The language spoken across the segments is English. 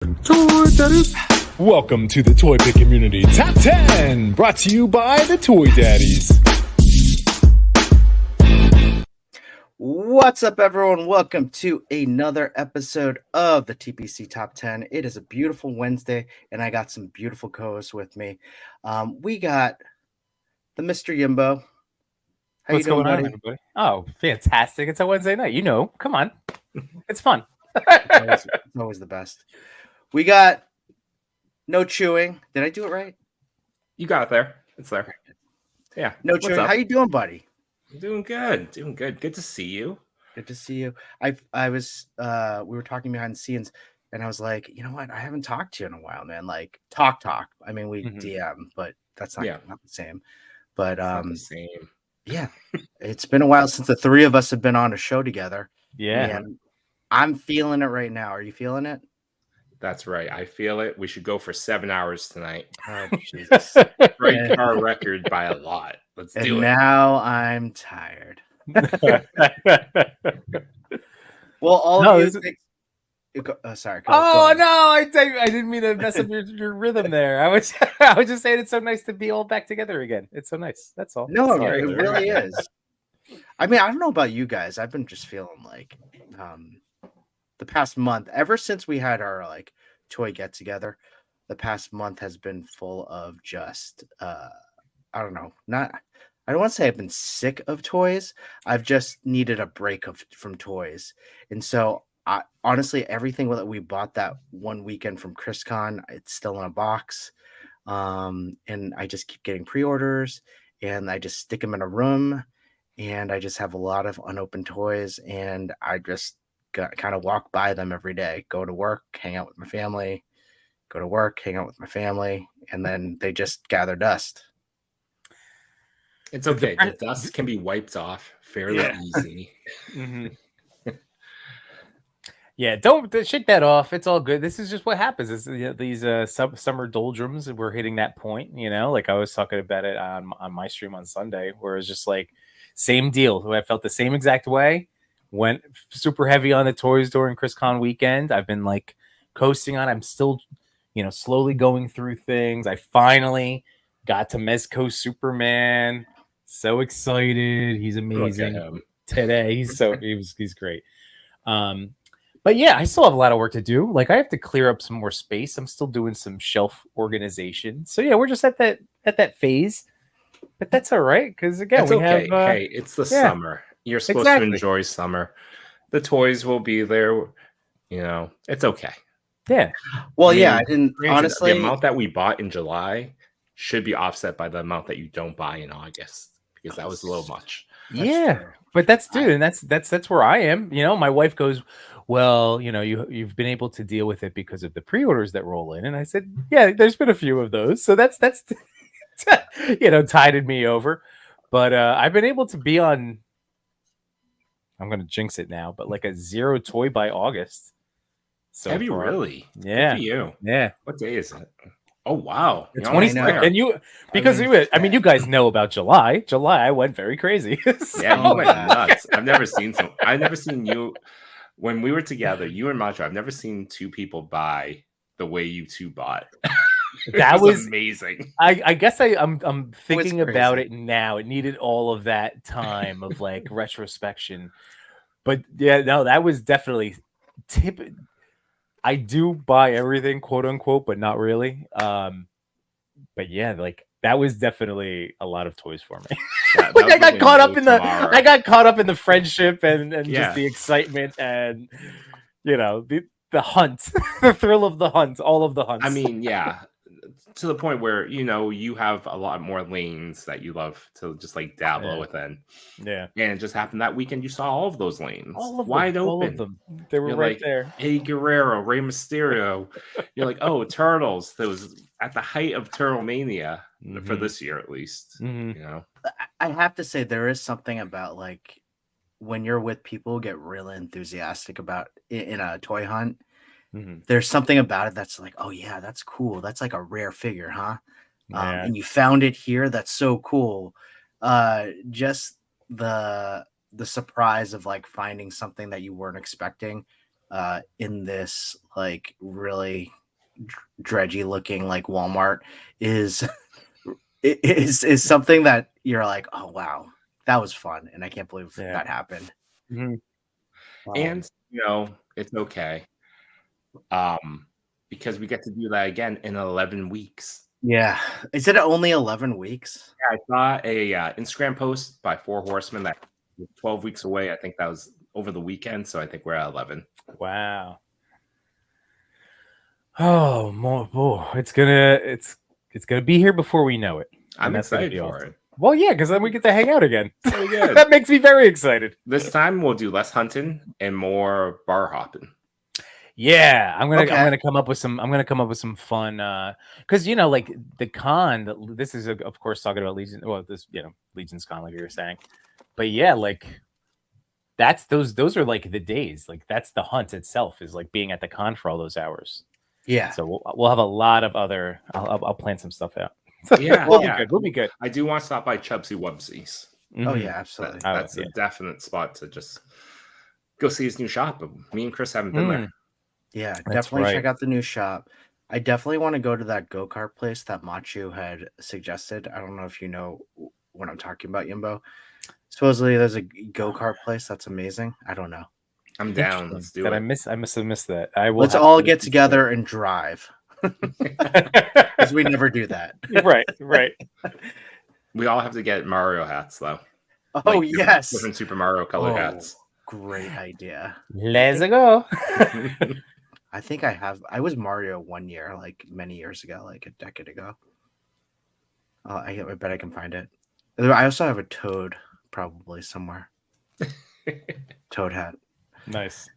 Toy Daddies. Welcome to the Toy Pick Community Top 10, brought to you by the Toy Daddies. What's up, everyone? Welcome to another episode of the TPC Top 10. It is a beautiful Wednesday, and I got some beautiful co-hosts with me. We got the Mr. Yimbo. How What's you doing, going buddy? on, everybody? Oh, fantastic. It's a Wednesday night. You know, come on. It's fun. It's always the best. We got no chewing. Did I do it right? You got it there. It's there. Yeah. No What's chewing. up? How you doing, buddy? Doing good. Doing good. Good to see you. Good to see you. I was we were talking behind the scenes, and I was like, you know what? I haven't talked to you in a while, man. Like talk. I mean, we DM, but that's not the same. But It's not the same. Yeah, it's been a while since the three of us have been on a show together. Yeah. And I'm feeling it right now. Are you feeling it? That's right. I feel it. We should go for 7 hours tonight. Oh, Jesus. Break our record by a lot. Let's do it. Now I'm tired. Well, all No, of you. Sorry. Oh no, I didn't mean to mess up your rhythm there. I was just saying it's so nice to be all back together again. It's so nice. That's all. No, That's all. it really is. I mean, I don't know about you guys. I've been just feeling like the past month, ever since we had our like toy get together, the past month has been full of just I don't know, I don't want to say I've been sick of toys. I've just needed a break from toys. And so honestly, everything that we bought that one weekend from ChrisCon, it's still in a box. And I just keep getting pre-orders, and I just stick them in a room, and I just have a lot of unopened toys, and I just kind of walk by them every day, go to work, hang out with my family, go to work, hang out with my family, and then they just gather dust. It's okay. The dust can be wiped off fairly easy. Mm-hmm. Yeah, don't shake that off. It's all good. This is just what happens. Is these summer doldrums. We're hitting that point. You know, like I was talking about it on my stream on Sunday, where it's just like same deal. I felt the same exact way. Went super heavy on the toys during ChrisCon weekend. I've been like coasting on. I'm still, slowly going through things. I finally got to Mezco Superman. So excited. He's amazing today. He's great. But yeah, I still have a lot of work to do. Like I have to clear up some more space. I'm still doing some shelf organization. So yeah, we're just at that phase. But that's all right, because again, that's have hey, it's the summer. You're supposed to enjoy summer. The toys will be there. It's okay. Yeah. Well, I didn't honestly. The amount that we bought in July should be offset by the amount that you don't buy in August, because that was a little much. But and that's where I am. My wife goes, well, you've been able to deal with it because of the pre-orders that roll in, and I said, yeah, there's been a few of those, so that's tided me over. But I've been able to be on. I'm going to jinx it now, but like a 0 toy by August. So have you really? Yeah. Good for you. Yeah. What day is it? Oh wow. The 23rd. And you guys know about July. July, I went very crazy. Yeah, you went nuts. I've never seen you when we were together, you and Macho. I've never seen two people buy the way you two bought. That was amazing. I guess I'm thinking about it now. It needed all of that time of like retrospection. But yeah, no, that was definitely I do buy everything, quote unquote, but not really. But yeah, like that was definitely a lot of toys for me. Yeah, like I got caught up in the friendship and just the excitement and the hunt, the thrill of the hunt, all of the hunts. I mean, yeah. To the point where you have a lot more lanes that you love to just like dabble within. Yeah, and it just happened that weekend you saw all of those lanes, wide open. All of them, they were right there. Eddie Guerrero, Rey Mysterio. You're like, oh, Turtles. That was at the height of Turtle Mania for this year, at least. I have to say there is something about like when you're with people who get really enthusiastic about in a toy hunt. There's something about it that's like, oh yeah, that's cool. That's like a rare figure, huh? And you found it here. That's so cool. Just the surprise of like finding something that you weren't expecting in this like really dredgy looking like Walmart is is something that you're like, oh wow, that was fun, and I can't believe that happened. Mhm. And it's okay. Because we get to do that again in 11 weeks. Yeah, is it only 11 weeks? Yeah, I saw a Instagram post by Four Horsemen that was 12 weeks away. I think that was over the weekend, so I think we're at 11. Wow. Oh, it's gonna be here before we know it. I'm that's gonna excited be for awesome. it. Well, yeah, because then we get to hang out again. Very good. That makes me very excited. This time we'll do less hunting and more bar hopping. Yeah, I'm gonna Okay. come up with some fun because like the con. This is of course talking about Legion. Well, this Legion's con, like you were saying, but yeah, like that's those are like the days. Like that's the hunt itself is like being at the con for all those hours. Yeah. So we'll have a lot of other. I'll plan some stuff out. Yeah, We'll be good. We'll be good. I do want to stop by Chubsy Wubsies. Oh Mhm. yeah, absolutely. That's a definite spot to just go see his new shop. But me and Chris haven't been there. Yeah, That's definitely right. check out the new shop. I definitely want to go to that go-kart place that Machu had suggested. I don't know if you know what I'm talking about, Yimbo. Supposedly there's a go-kart place that's amazing. I don't know. I'm down. Let's do it. I must have missed that. I will. Let's all get together and drive. Because we never do that. Right. We all have to get Mario hats, though. Oh, yes. Different Super Mario color hats. Great idea. Let's go. I think I was Mario one year, like many years ago, like a decade ago. I bet I can find it. I also have a Toad probably somewhere. Toad hat. Nice.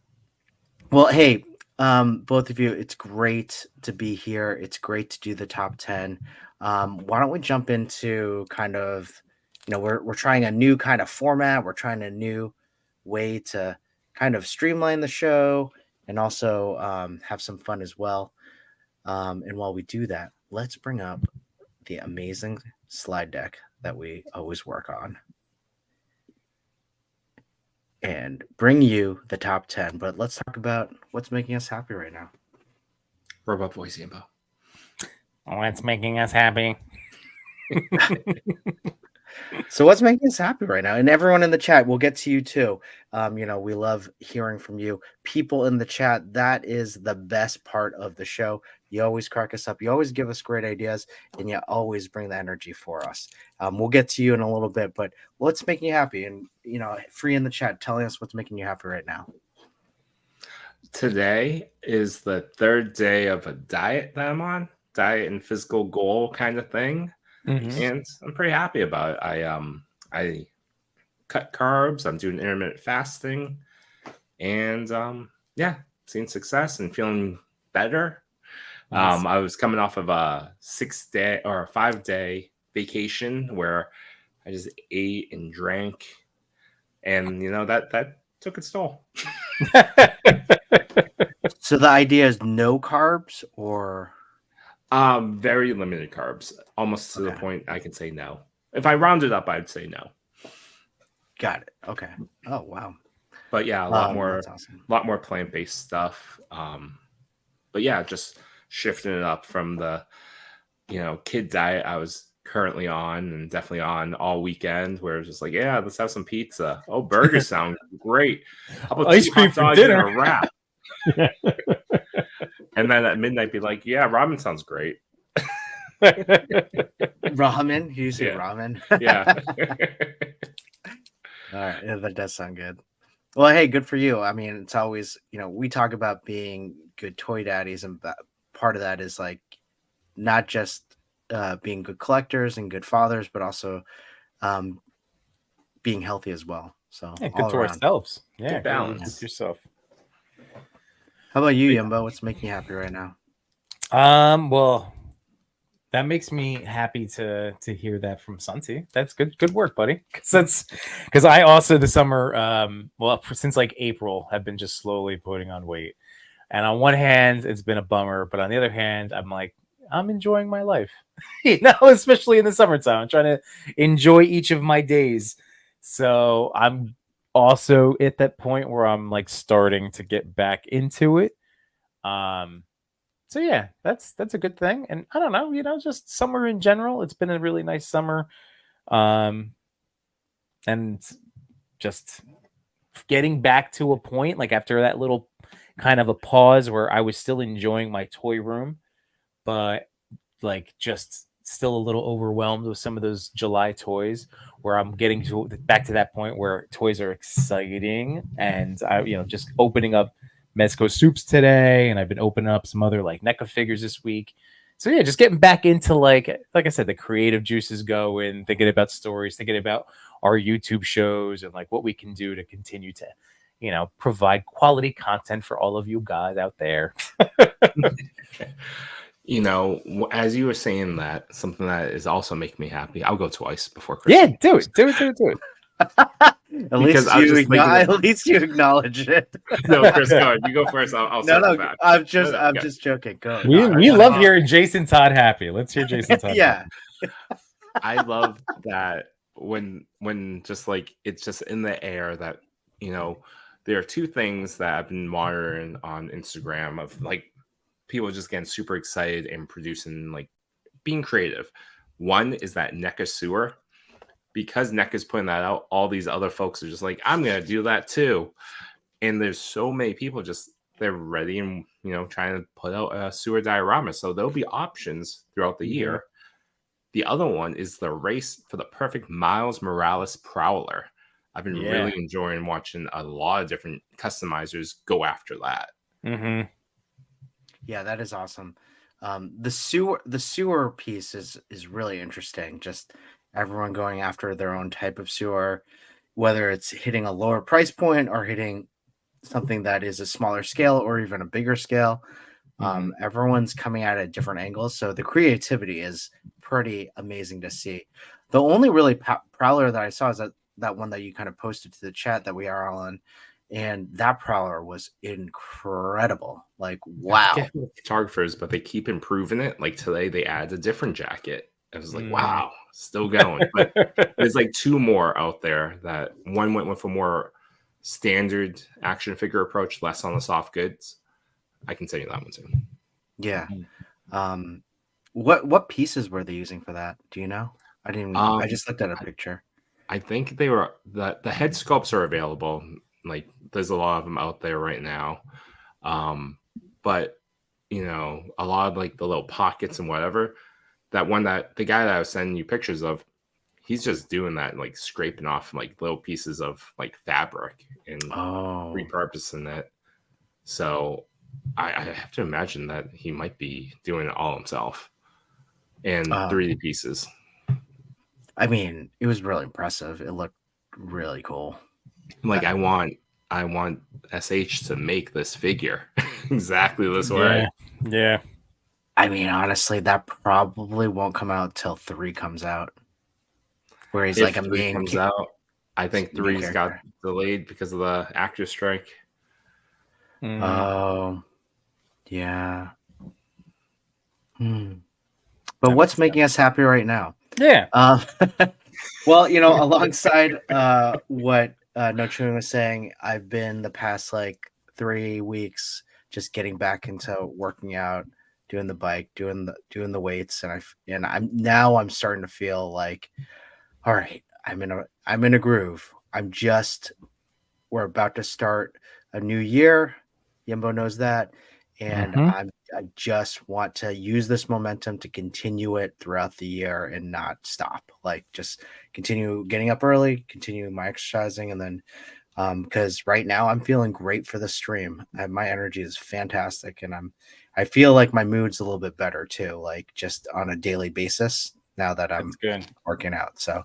Well, hey, both of you, it's great to be here. It's great to do the top 10. Why don't we jump into kind of, we're trying a new kind of format. We're trying a new way to kind of streamline the show and also have some fun as well. And while we do that, let's bring up the amazing slide deck that we always work on and bring you the top 10. But let's talk about what's making us happy right now. Robot voice, Yimbo. What's making us happy? So what's making us happy right now? And everyone in the chat, we'll get to you too. We love hearing from you. People in the chat, that is the best part of the show. You always crack us up. You always give us great ideas, and you always bring the energy for us. We'll get to you in a little bit, but what's making you happy? And, free in the chat, telling us what's making you happy right now. Today is the third day of a diet that I'm on. Diet and physical goal kind of thing. Mm-hmm. And I'm pretty happy about it. I cut carbs. I'm doing intermittent fasting, and seeing success and feeling better. Nice. I was coming off of a 6-day or a 5-day vacation where I just ate and drank, and that took its toll. So the idea is no carbs or very limited carbs, almost to the point I can say no. If I rounded up, I'd say no. Got it. Okay. Oh wow. But yeah, a lot more plant-based stuff. But yeah, just shifting it up from the kid diet I was currently on and definitely on all weekend, where it's just like, yeah, let's have some pizza. Oh, burgers sound great. How about ice cream for dinner? And a wrap? And then at midnight, be like, yeah, ramen sounds great. Ramen? You say ramen? Yeah. All right. Yeah, that does sound good. Well, hey, good for you. I mean, it's always, we talk about being good toy daddies, and part of that is like not just being good collectors and good fathers, but also being healthy as well. So good to ourselves. Yeah, good balance. Good yourself. How about you, Yumbo? What's making you happy right now? Well, that makes me happy to hear that from Santi. That's good work, buddy. Because I also this summer, since like April, have been just slowly putting on weight. And on one hand, it's been a bummer, but on the other hand, I'm like, I'm enjoying my life. Especially in the summertime, I'm trying to enjoy each of my days. So I'm also at that point where I'm like starting to get back into it. So yeah, that's a good thing. And I don't know, just summer in general. It's been a really nice summer. And just getting back to a point like after that little kind of a pause where I was still enjoying my toy room, but like just still a little overwhelmed with some of those July toys, where I'm getting back to that point where toys are exciting. And I, just opening up Mezco soups today, and I've been opening up some other like NECA figures this week. So yeah, just getting back into like I said, the creative juices going, thinking about stories, thinking about our YouTube shows and like what we can do to continue to, provide quality content for all of you guys out there. As you were saying that, something that is also making me happy, I'll go twice before Christmas. Yeah, do it. At least you acknowledge it. No, Chris, go ahead. You go first. I'll circle back. I'm just joking. Go. We love hearing Jason Todd happy. Let's hear Jason Todd. Yeah. I love that when just like it's just in the air that there are two things that I've been monitoring on Instagram of like people just getting super excited and producing, like being creative. One is that NECA sewer. Because NECA is putting that out, all these other folks are just like, I'm going to do that too. And there's so many people they're ready and, trying to put out a sewer diorama. So there'll be options throughout the year. The other one is the race for the perfect Miles Morales Prowler. I've been really enjoying watching a lot of different customizers go after that. Mm-hmm. Yeah, that is awesome. The sewer piece is really interesting. Just everyone going after their own type of sewer, whether it's hitting a lower price point or hitting something that is a smaller scale or even a bigger scale. Everyone's coming at it at different angles. So the creativity is pretty amazing to see. The only really prowler that I saw is that one that you kind of posted to the chat that we are all on. And that prowler was incredible. Like, wow. Photographers, but they keep improving it. Like today they add a different jacket. I was like, wow, still going. But there's like two more out there that one went with a more standard action figure approach, less on the soft goods. I can tell you that one too. Yeah. What pieces were they using for that? Do you know? I didn't. I just looked at a picture. I think they were the head sculpts are available. Like there's a lot of them out there right now. But a lot of like the little pockets and whatever. That one that the guy that I was sending you pictures of, he's just doing that, like scraping off like little pieces of like fabric and repurposing it. So I have to imagine that he might be doing it all himself and 3D pieces. I mean, it was really impressive. It looked really cool. Like I want SH to make this figure exactly this way. Yeah. I mean, honestly, that probably won't come out till 3 comes out. Where he's like a main comes out. I think 3's got delayed because of the actor strike. Oh, yeah. But what's making us happy right now? Yeah. Well, alongside what No Chewing was saying, I've been the past like 3 weeks just getting back into working out, doing the bike, doing the weights, and I'm starting to feel like, all right, I'm in a groove. We're about to start a new year. Yimbo knows that. And I just want to use this momentum to continue it throughout the year and not stop. Like just continue getting up early, continue my exercising, and then because right now I'm feeling great for the stream. My energy is fantastic, and I feel like my mood's a little bit better too, like just on a daily basis now that I'm working out. So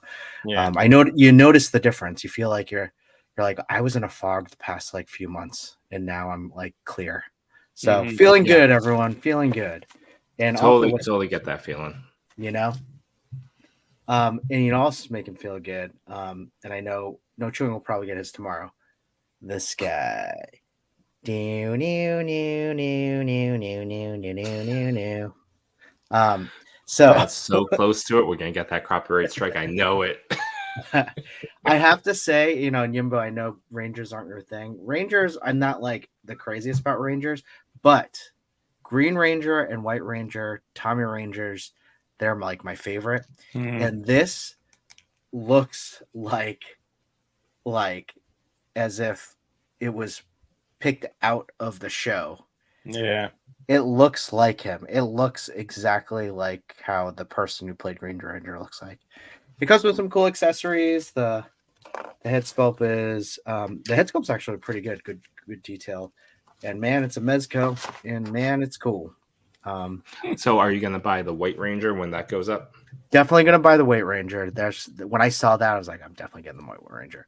I know you notice the difference. You feel like you're like, I was in a fog the past like few months, and now I'm like clear. So feeling good, everyone. Feeling good. And totally get that feeling. And also make him feel good. And I know No Chewing will probably get his tomorrow. This guy. So that's so close to it. We're gonna get that copyright strike. I know it. I have to say, you know, Yimbo, I know Rangers aren't your thing. Rangers, I'm not like the craziest about Rangers, but Green Ranger and White Ranger, Tommy Rangers, they're like my favorite. And this looks like as if it was picked out of the show. Yeah. It looks like him. It looks exactly like how the person who played Green Ranger looks like. It comes with some cool accessories. The head sculpt is the head sculpt's actually pretty good. Good detail. And man, it's a Mezco, and man, it's cool. So are you gonna buy the White Ranger when that goes up? Definitely gonna buy the White Ranger. When I saw that, I was like, I'm definitely getting the White Ranger.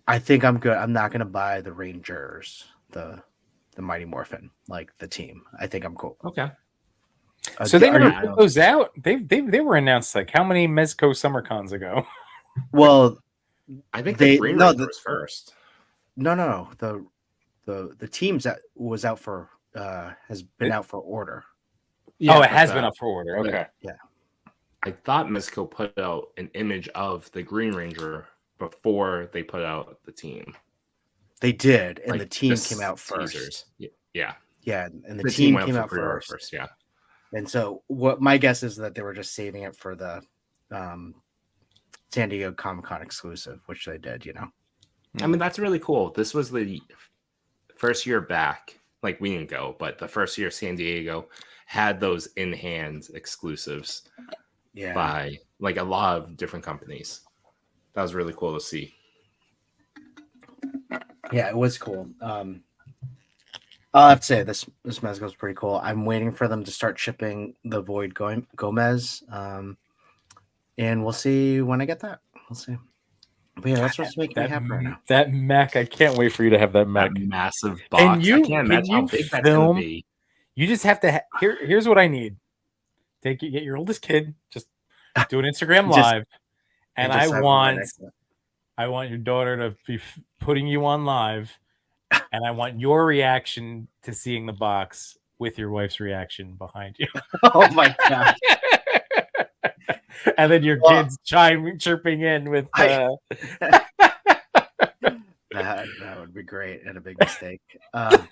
I think I'm good. I'm not gonna buy the Rangers, the Mighty Morphin, like the team. I think I'm cool. Okay. So they never put those out. They were announced like how many Mezco Summer Cons ago? Well, I think the Green Ranger was first. No. The teams that was out for has been out for order. Yeah, it has been up for order. Okay. Yeah. I thought Mezco put out an image of the Green Ranger before they put out the team. They did, and like the team came out first. Teasers. Yeah. Yeah, and the team came out first. Yeah. And so what my guess is that they were just saving it for the San Diego Comic-Con exclusive, which they did, you know. I mean, that's really cool. This was the first year back. Like, we didn't go, but the first year San Diego had those in-hand exclusives by like a lot of different companies. That was really cool to see. Yeah, it was cool. I'll have to say this Mezco is pretty cool. I'm waiting for them to start shipping the Void Gomez, and we'll see when I get that. We'll see. But yeah, that's what's making me happy right now. That Mac, I can't wait for you to have that Mac. That massive box. And you, I can't imagine how big that's going to be. You just have to. Here's what I need. Get your oldest kid. Just do an Instagram live, and I want your daughter to be putting you on live, and I want your reaction to seeing the box with your wife's reaction behind you. Oh my god! And then your kids chirping in with. That would be great and a big mistake. And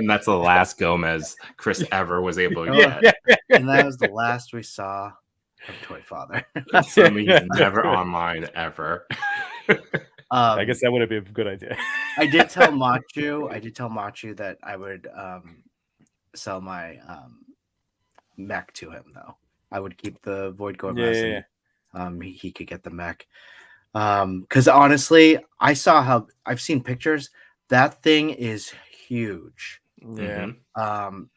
that's the last Gomez Chris ever was able to get. And that was the last we saw of Toy Father. So he's never online ever. I guess that would have been a good idea. I did tell Machu that I would sell my mech to him, though. I would keep the Void Gomez. And, he could get the mech. Because honestly, I've seen pictures. That thing is huge. Yeah.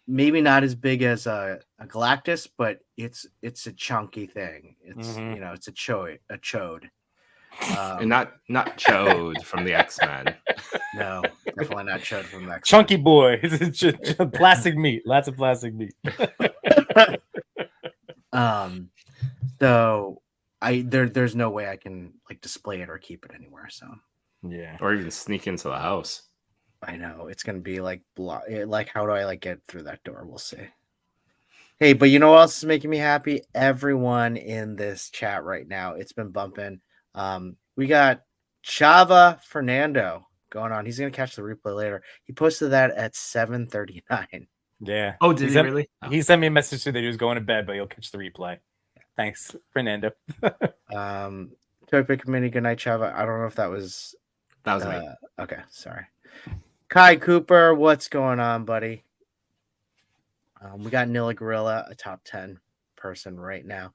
Maybe not as big as a Galactus, but it's a chunky thing. It's it's a chode. Um, And not Chode from the X-Men. No, definitely not Chode from the X-Men. Chunky boy. It's plastic meat. Lots of plastic meat. So there's no way I can like display it or keep it anywhere. So yeah, or even sneak into the house. I know it's gonna be like how do I like get through that door? We'll see. Hey, but you know what else is making me happy? Everyone in this chat right now, it's been bumping. We got Chava Fernando going on. He's gonna catch the replay later. He posted that at 7:39. Yeah. Oh, did he really? He sent me a message that he was going to bed, but he'll catch the replay. Thanks, Fernando. Toy Pick Mini, good night, Chava. I don't know if that was me. Okay, sorry. Kai Cooper, what's going on, buddy? We got Nilla Gorilla, a top 10 person right now.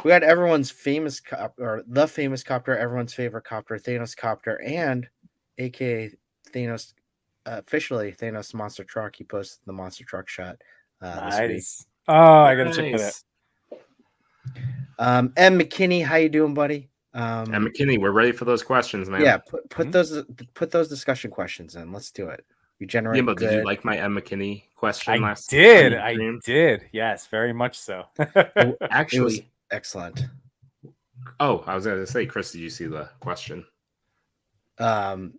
We got everyone's famous the famous copter, everyone's favorite copter, Thanos Copter, and aka Thanos, officially Thanos Monster Truck. He posted the Monster Truck shot this week. Oh, I gotta check that out. M. McKinney, how you doing, buddy? And McKinney, we're ready for those questions, man. Yeah, put those discussion questions in. Let's do it. You generate. Yeah, but did you like my M. McKinney question I did. Yes, very much so. Actually, it was excellent. Oh, I was going to say, Chris, did you see the question? Oh,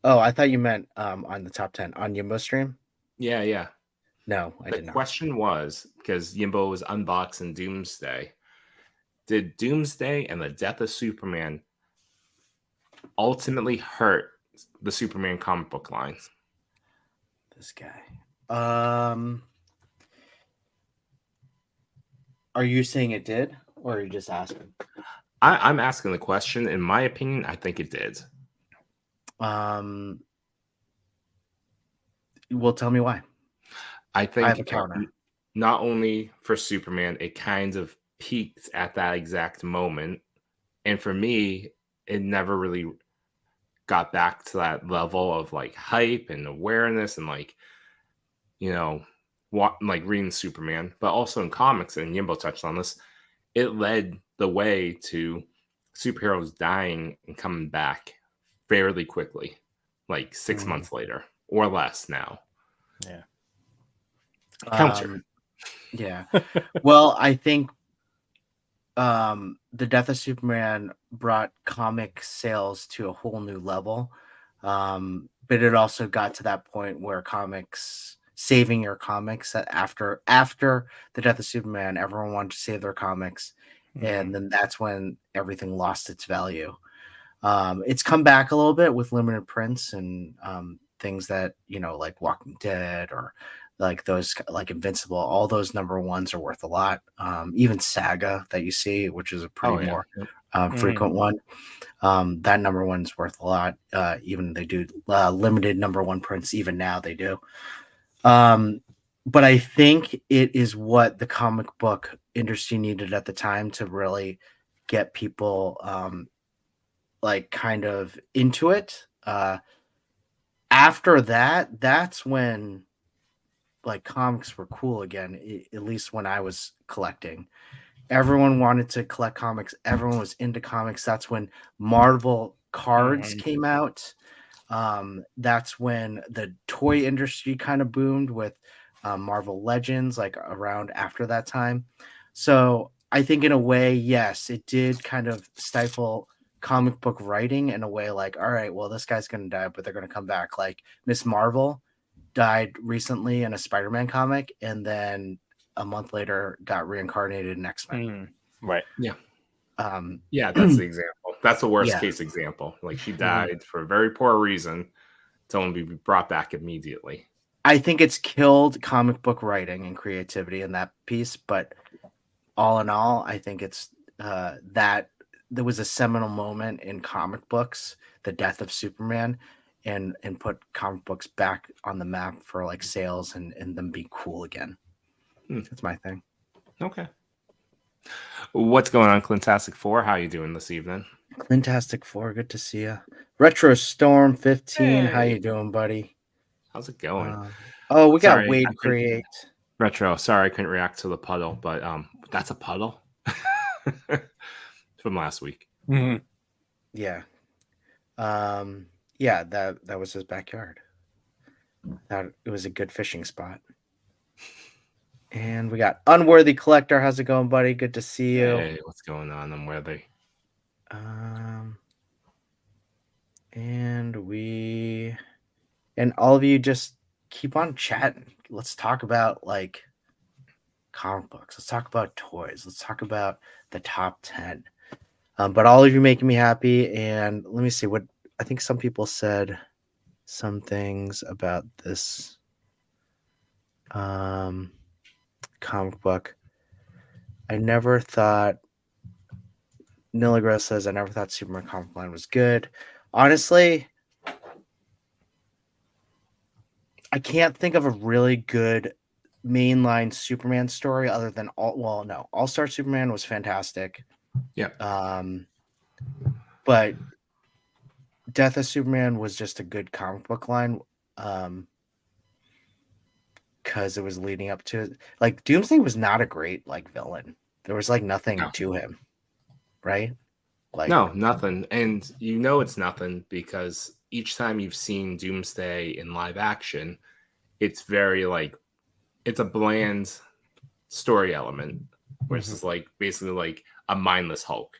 I thought you meant on the top 10 on Yimbo stream. Yeah. No, I did not. The question was, because Yimbo was unboxing Doomsday, did Doomsday and the death of Superman ultimately hurt the Superman comic book line? This guy. Are you saying it did, or are you just asking? I'm asking the question. In my opinion, I think it did. Well, tell me why. I think I have a counter. Not only for Superman, it kind of peaked at that exact moment. And for me, it never really got back to that level of like hype and awareness and like, you know, like reading Superman, but also in comics, and Yimbo touched on this, it led the way to superheroes dying and coming back fairly quickly, like 6 months later or less now. Yeah. Counter. Yeah. Well, I think the death of Superman brought comic sales to a whole new level. But it also got to that point where saving your comics after the death of Superman, everyone wanted to save their comics. And then that's when everything lost its value. It's come back a little bit with limited prints and things that, like Walking Dead or like those like Invincible, all those number ones are worth a lot. Even Saga that you see, which is a pretty more frequent one. That number one's worth a lot. Even they do limited number one prints. Even now they do. But I think it is what the comic book industry needed at the time to really get people like kind of into it. After that, that's when like comics were cool again, at least when I was collecting. Everyone wanted to collect comics. Everyone was into comics. That's when Marvel cards came out. That's when the toy industry kind of boomed with Marvel Legends, like around after that time. So I think in a way, yes, it did kind of stifle comic book writing in a way like, all right, well, this guy's going to die, but they're going to come back. Like Miss Marvel died recently in a Spider-Man comic, and then a month later got reincarnated in X-Men. Right. Yeah. Yeah, that's the example. That's the worst case example. Like she died for a very poor reason to only be brought back immediately. I think it's killed comic book writing and creativity in that piece, but all in all, I think it's that there was a seminal moment in comic books, the death of Superman, and put comic books back on the map for like sales and them be cool again. That's my thing. Okay. What's going on, Clintastic 4? How you doing this evening? Clintastic 4, good to see you. Retro Storm 15, how you doing, buddy? How's it going? We got Wade Create. Retro, sorry I couldn't react to the puddle, but that's a puddle from last week. Yeah. Yeah, that was his backyard. It was a good fishing spot. And we got Unworthy Collector. How's it going, buddy? Good to see you. Hey, what's going on, Unworthy? And all of you just keep on chatting. Let's talk about like comic books. Let's talk about toys. Let's talk about the top 10. But all of you making me happy. And let me see what I think some people said some things about this comic book. I never thought Nilagro says I never thought Superman comic line was good. Honestly, I can't think of a really good mainline Superman story other than All-Star Superman was fantastic. Yeah. But Death of Superman was just a good comic book line. Because it was leading up to it. Like Doomsday was not a great like villain. There was like nothing to him, right? Like no, nothing. And you know it's nothing because each time you've seen Doomsday in live action, it's very like it's a bland story element, where it's just like basically like a mindless Hulk.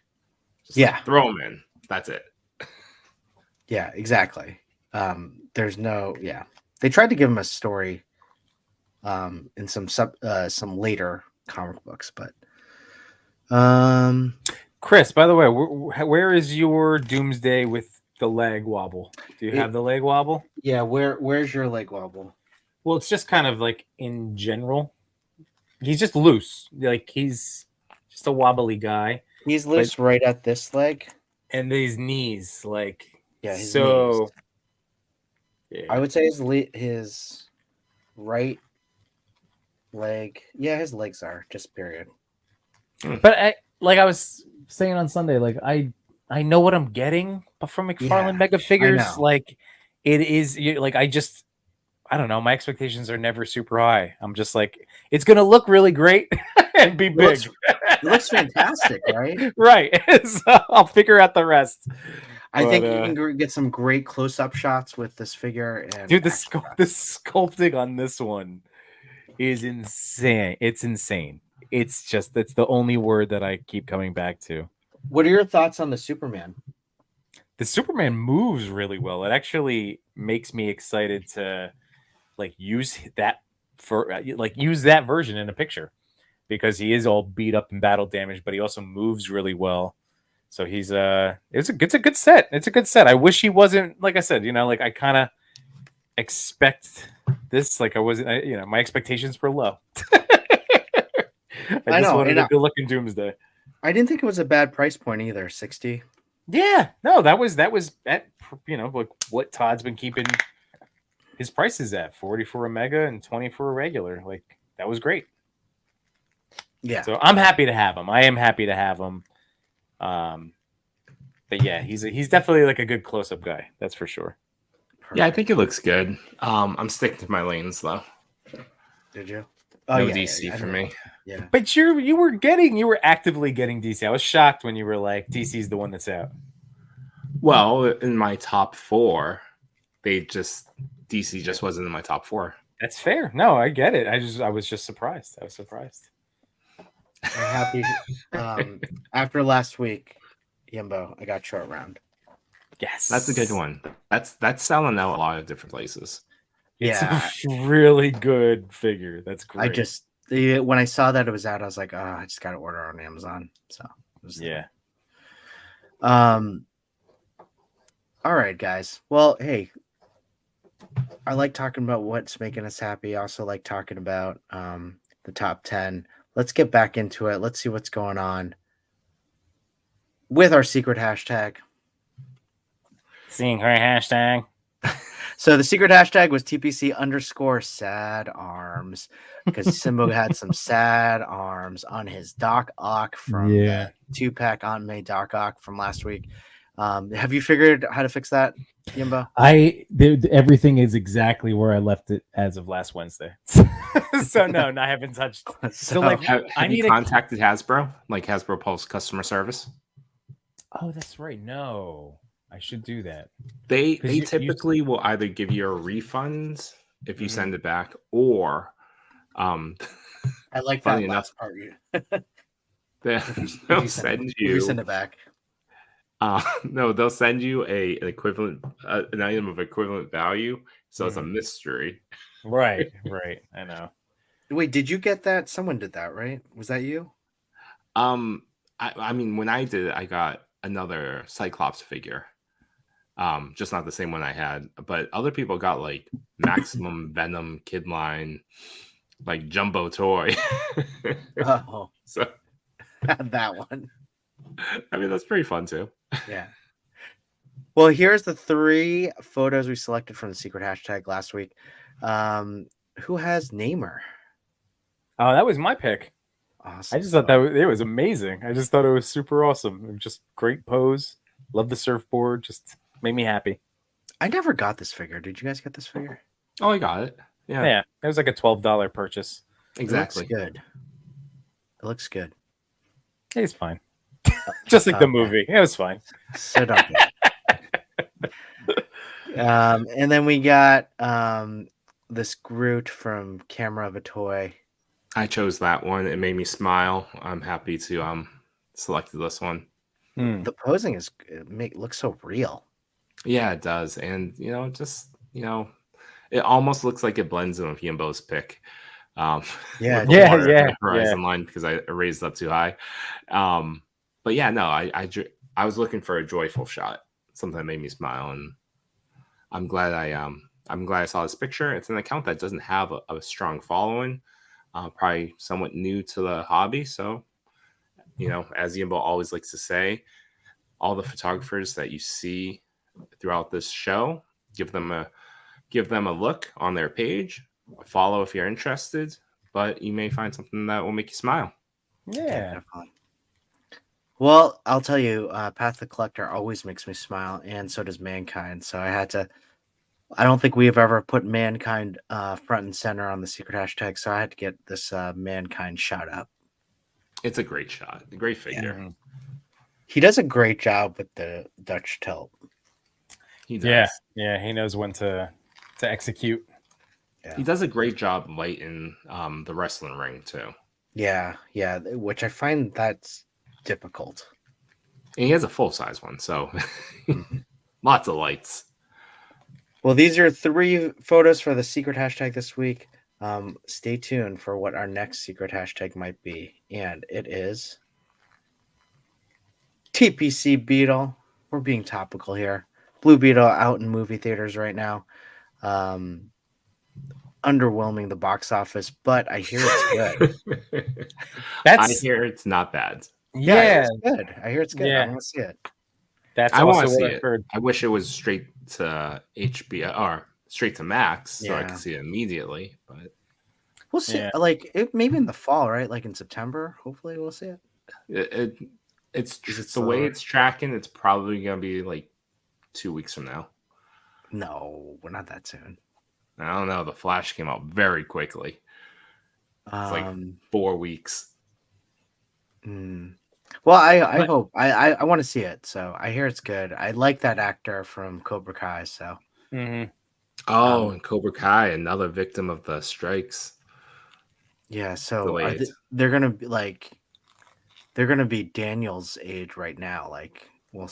Just like, throw him in. That's it. Yeah, exactly. There's no They tried to give him a story in some later comic books, but Chris, by the way, where is your doomsday with the leg wobble? Do you have the leg wobble? Yeah, where's your leg wobble? Well, it's just kind of like in general. He's just loose. Like he's just a wobbly guy. He's loose right at this leg. And these knees, like his so. Knees. Yeah. I would say his right leg. Yeah, his legs are just period. But like I was saying on Sunday, like I know what I'm getting from McFarlane Mega Figures. Like it is like I don't know. My expectations are never super high. I'm just like it's gonna look really great and be big. It looks fantastic, right? Right. So I'll figure out the rest. I think you can get some great close-up shots with this figure. And dude, the sculpting on this one is insane. It's insane. It's the only word that I keep coming back to. What are your thoughts on the Superman? The Superman moves really well. It actually makes me excited to use that version in a picture because he is all beat up and battle damaged, but he also moves really well. So he's it's a good set. It's a good set. I wish he wasn't, like I said, I kind of expect this. Like I wasn't, my expectations were low. I just wanted a good looking Doomsday. I didn't think it was a bad price point either. 60. Yeah, no, that was at like what Todd's been keeping his prices at, 40 for a mega and 20 for a regular. Like that was great. Yeah. So I'm happy to have him. I am happy to have him. But yeah, he's definitely like a good close up guy. That's for sure. Perfect. Yeah, I think it looks good. I'm sticking to my lanes though. Did you? Oh, no DC for me. Yeah. But you were actively getting DC. I was shocked when you were like, DC's the one that's out. Well, in my top 4, DC just wasn't in my top 4. That's fair. No, I get it. I was just surprised. I was surprised. I'm happy. After last week, Yimbo, I got short round. Yes. That's a good one. That's selling out a lot of different places. It's a really good figure. That's great. When I saw that it was out, I was like, I just got to order on Amazon. So yeah. All right, guys. Well, hey, I like talking about what's making us happy. I also like talking about the top 10. Let's get back into it. Let's see what's going on with our secret hashtag. Secret hashtag. So the secret hashtag was TPC_sad arms because Simbo had some sad arms on his Doc Ock from the 2-pack Aunt May Doc Ock from last week. Have you figured how to fix that, Yimbo? Everything is exactly where I left it as of last Wednesday. So no, I haven't touched. So like, have you contacted Hasbro, like Hasbro Pulse customer service? Oh, that's right. No, I should do that. They typically will either give you a refund if you send it back, or I like that last part. They'll send you. You send it back. No, they'll send you an equivalent, an item of equivalent value. So it's a mystery. Right. I know. Wait, did you get that? Someone did that, right? Was that you? I mean, when I did it, I got another Cyclops figure. Just not the same one I had, but other people got like Maximum Venom Kid Line, like Jumbo Toy. Oh, so that one. I mean, that's pretty fun too. Yeah. Well, here's the 3 photos we selected from the secret hashtag last week. Who has Namer? Oh, that was my pick. Awesome. I just thought that it was amazing. I just thought it was super awesome. It was just great pose. Love the surfboard. Just made me happy. I never got this figure. Did you guys get this figure? Oh, I got it. Yeah. It was like a $12 purchase. Exactly. It looks good. It's fine. Just like the movie. It was fine. Sit up. And then we got this Groot from Camera of a Toy. I chose that one. It made me smile. I'm happy to select this one. The posing looks so real. Yeah, it does. And it almost looks like it blends in with Yimbo's pick. Yeah, with the yeah, water yeah, the horizon line because I raised up too high. But yeah, no, I was looking for a joyful shot, something that made me smile, and I'm glad I saw this picture. It's an account that doesn't have a strong following, probably somewhat new to the hobby. So, as Yimbo always likes to say, all the photographers that you see throughout this show, give them a look on their page, a follow if you're interested, but you may find something that will make you smile. yeah. definitely. Well, I'll tell you, Path the Collector always makes me smile, and so does Mankind. So I don't think we have ever put Mankind front and center on the secret hashtag, so I had to get this Mankind shout out. It's a great shot, a great figure. Mhm. He does a great job with the Dutch tilt. He does. Yeah. He knows when to execute. Yeah. He does a great job lighting the wrestling ring too. Yeah, which I find that's difficult. And he has a full size one, so lots of lights. Well, these are 3 photos for the secret hashtag this week. Stay tuned for what our next secret hashtag might be, and it is TPC Beetle. We're being topical here. Blue Beetle out in movie theaters right now. Underwhelming the box office, but I hear it's good. I hear it's not bad. Yeah, it's good. I hear it's good. Yeah. I want to see it. that's I want also to see what I've it. heard. I wish it was straight to HBO or straight to Max, so I Yeah. could see it immediately. But We'll see. Yeah. Like maybe in the fall, right? Like in September. Hopefully, we'll see it. it's Is it the way slower? it's tracking. It's probably gonna be like 2 weeks from now. No, we're not that soon. I don't know. The Flash came out very quickly. It's like 4 weeks. Well, I hope I want to see it. So I hear it's good. I like that actor from Cobra Kai. So Mhm. Oh, and Cobra Kai, another victim of the strikes. yeah. So Delayed. they're gonna be like they're gonna be Daniel's age right now. Like well,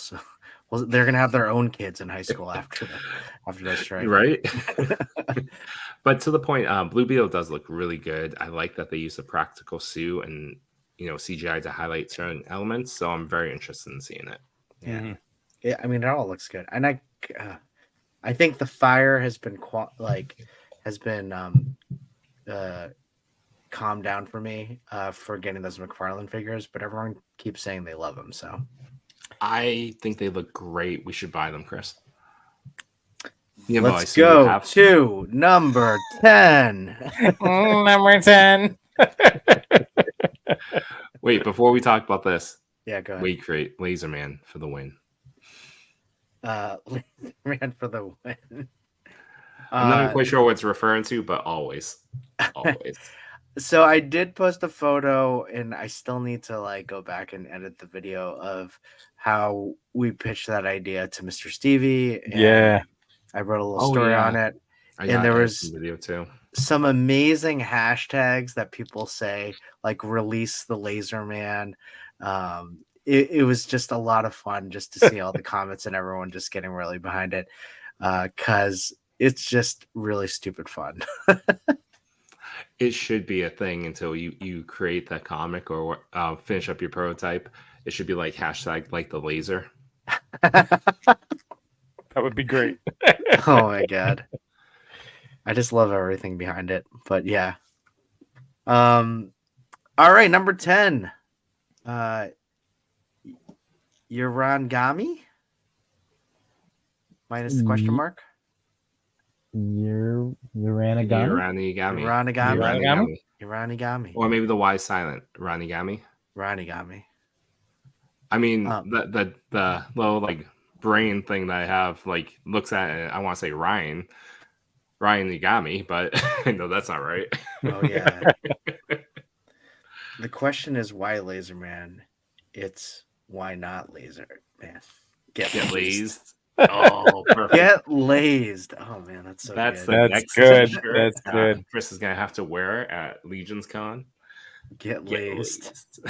they're gonna have their own kids in high school after the strike. Right? But to the point, Blue Beetle does look really good. I like that they use a practical suit and CGI to highlight certain elements. So I'm very interested in seeing it. Yeah. Mhm. Yeah, I mean, it all looks good, and I think the fire has been calmed down for me for getting those McFarlane figures, but everyone keeps saying they love them. So I think they look great. We should buy them, Chris. Yeah, let's go to number 10. Number 10. Wait, before we talk about this, Yeah, go ahead. we create Laserman for the win. Ran for the win. I'm not quite sure what it's referring to, but always. So I did post a photo, and I still need to go back and edit the video of how we pitched that idea to Mr. Stevie. And Yeah. I wrote a little story on it. And there was some video too. Some amazing hashtags that people say, like release the laser man. It was just a lot of fun just to see all the comments and everyone just getting really behind it, because it's just really stupid fun. It should be a thing until you create that comic or finish up your prototype. It should be like hashtag like the laser. That would be great. Oh my god. I just love everything behind it. But yeah. All right, number 10. Urangami? Minus the question mark. Uranigami. Or maybe the Y silent. Ranigami. I mean, the little brain thing that I have looks at it. I want to say Ryan Nigami, but no, that's not right. Oh yeah. The question is why Laserman? It's why not Laserman? Get lazed. Oh, perfect. Get lazed. Oh man, that's so that's good. The That's next good. t-shirt, That's good. Chris is gonna have to wear it at Legion's Con. Get lazed.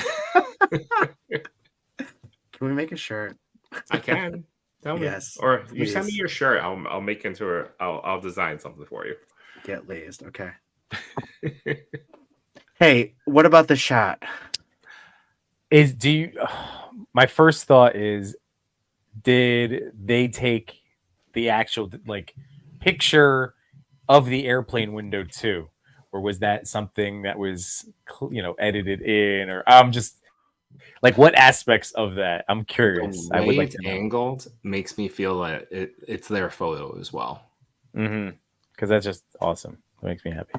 Can we make a shirt? I can. Tell me. Yes. Or you please. send me your shirt. I'll make into I'll design something for you. Get lazed. Okay. Hey, what about the shot? My first thought is, did they take the actual like picture of the airplane window too, or was that something that was edited in? Or I'm just like, what aspects of that? I'm curious. The I would way like it's to know. angled makes me feel like it's their photo as well. Because that's just awesome. It makes me happy.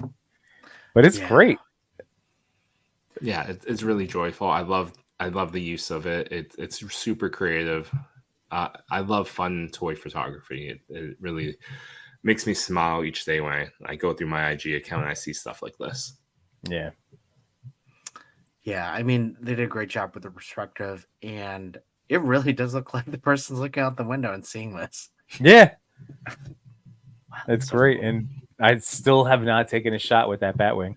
But it's Yeah. great. Yeah, it's really joyful. I love the use of it. It's super creative. I love fun toy photography. It really makes me smile each day when I go through my IG account and I see stuff like this. Yeah. Yeah, I mean, they did a great job with the perspective, and it really does look like the person's looking out the window and seeing this. Yeah. Wow, It's so great. cool. And I still have not taken a shot with that Batwing.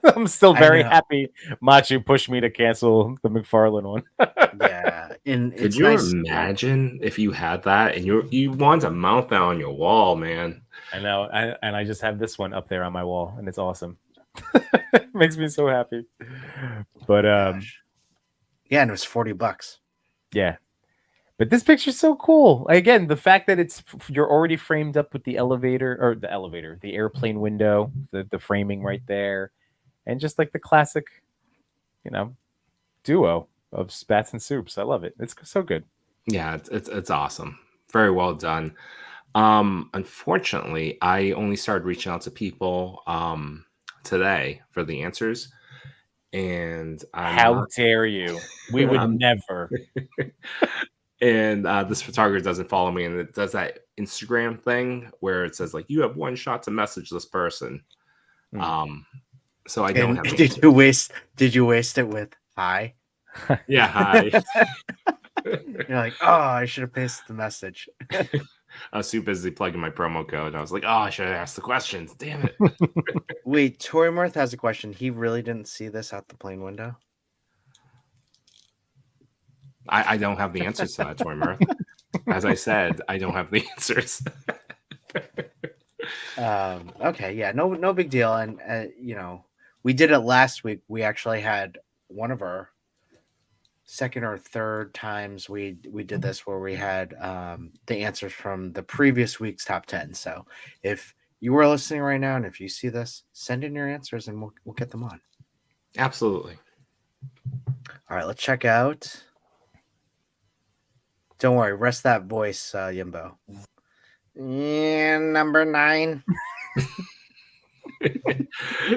I'm still very happy Machu pushed me to cancel the McFarlane one. Yeah, and Could it's you nice. imagine if you had that and you want to mount that on your wall, man? I know. And I just have this one up there on my wall, and it's awesome. It makes me so happy. But Gosh. Yeah, and it was $40. yeah. But this picture's so cool. Again, the fact that you're already framed up with the airplane window, the framing right there, and just like the classic, duo of Spats and Soups. I love it. It's so good. Yeah, it's awesome. Very well done. Unfortunately, I only started reaching out to people today for the answers, and How dare you? We would never. And this photographer doesn't follow me, and it does that Instagram thing where it says like you have one shot to message this person. So I don't have. Did you waste it with hi? Yeah, hi. You're like, oh, I should have pasted the message. I was too busy plugging my promo code. I was like, oh, I should have asked the questions. Damn it. Wait, Tory Mirth has a question. He really didn't see this out the plane window? I don't have the answers to that, Tory Mirth. As I said, I don't have the answers. Okay, yeah, no big deal. And we did it last week. We actually had one of our second or third times we did this where we had the answers from the previous week's top 10. So if you are listening right now and if you see this, send in your answers and we'll get them on. Absolutely. All right, let's check out. Don't worry, rest that voice, Yimbo. And number 9.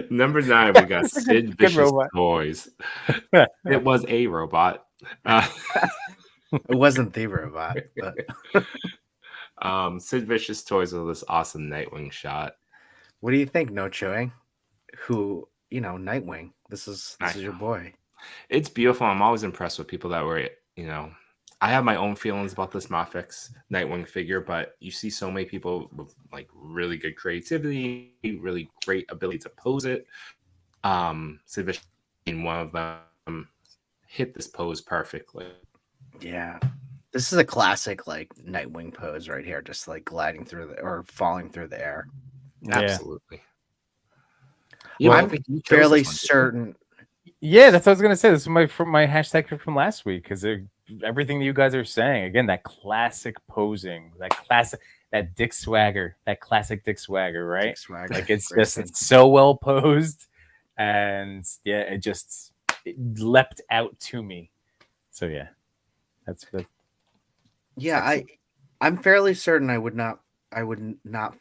Number 9, we got Sid Vicious Toys. It was a robot. It wasn't the robot, but Sid Vicious Toys with this awesome Nightwing shot. What do you think, No Chewing? Who, Nightwing. This is your boy. It's beautiful. I'm always impressed with people that were, I have my own feelings about this Mafex Nightwing figure, but you see so many people with like really good creativity, really great ability to pose it. Sid Vicious being one of them hit this pose perfectly. Yeah. This is a classic like Nightwing pose right here, just like gliding through or falling through the air. Yeah. Absolutely. Yeah, I'm fairly certain. Yeah, that's what I was gonna say. This is my hashtag from last week because everything that you guys are saying again, that classic posing, that Dick Swagger, that classic Dick Swagger, right? Dick Swagger. Like it's so well posed, and yeah, it leapt out to me. So yeah, that's good. Yeah, I'm fairly certain I would not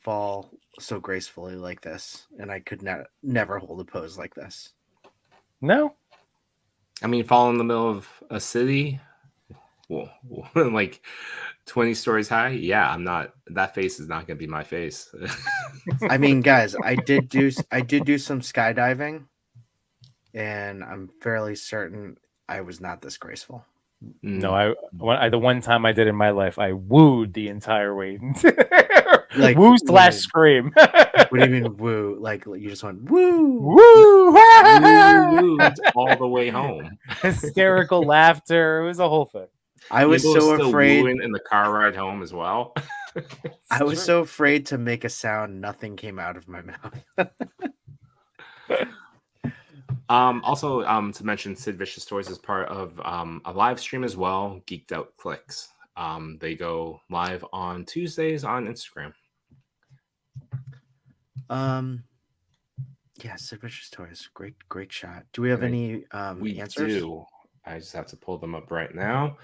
fall so gracefully like this, and I could never hold a pose like this. No, I mean, fall in the middle of a city, like 20 stories high. Yeah, I'm not. That face is not going to be my face. I mean, guys, I did do some skydiving, and I'm fairly certain I was not this graceful. No, the one time I did in my life, I wooed the entire way. Like woo / scream. What do you mean woo? Like you just went woo, woo, all the way home. Hysterical laughter. It was a whole thing. I was so afraid in the car ride home as well. I was so afraid to make a sound. Nothing came out of my mouth. Also, to mention, Sid Vicious Toys is part of a live stream as well, Geeked Out Clicks. They go live on Tuesdays on Instagram. Yeah, Sid Vicious Toys, great shot. Do we have any we answers? do. I just have to pull them up right now.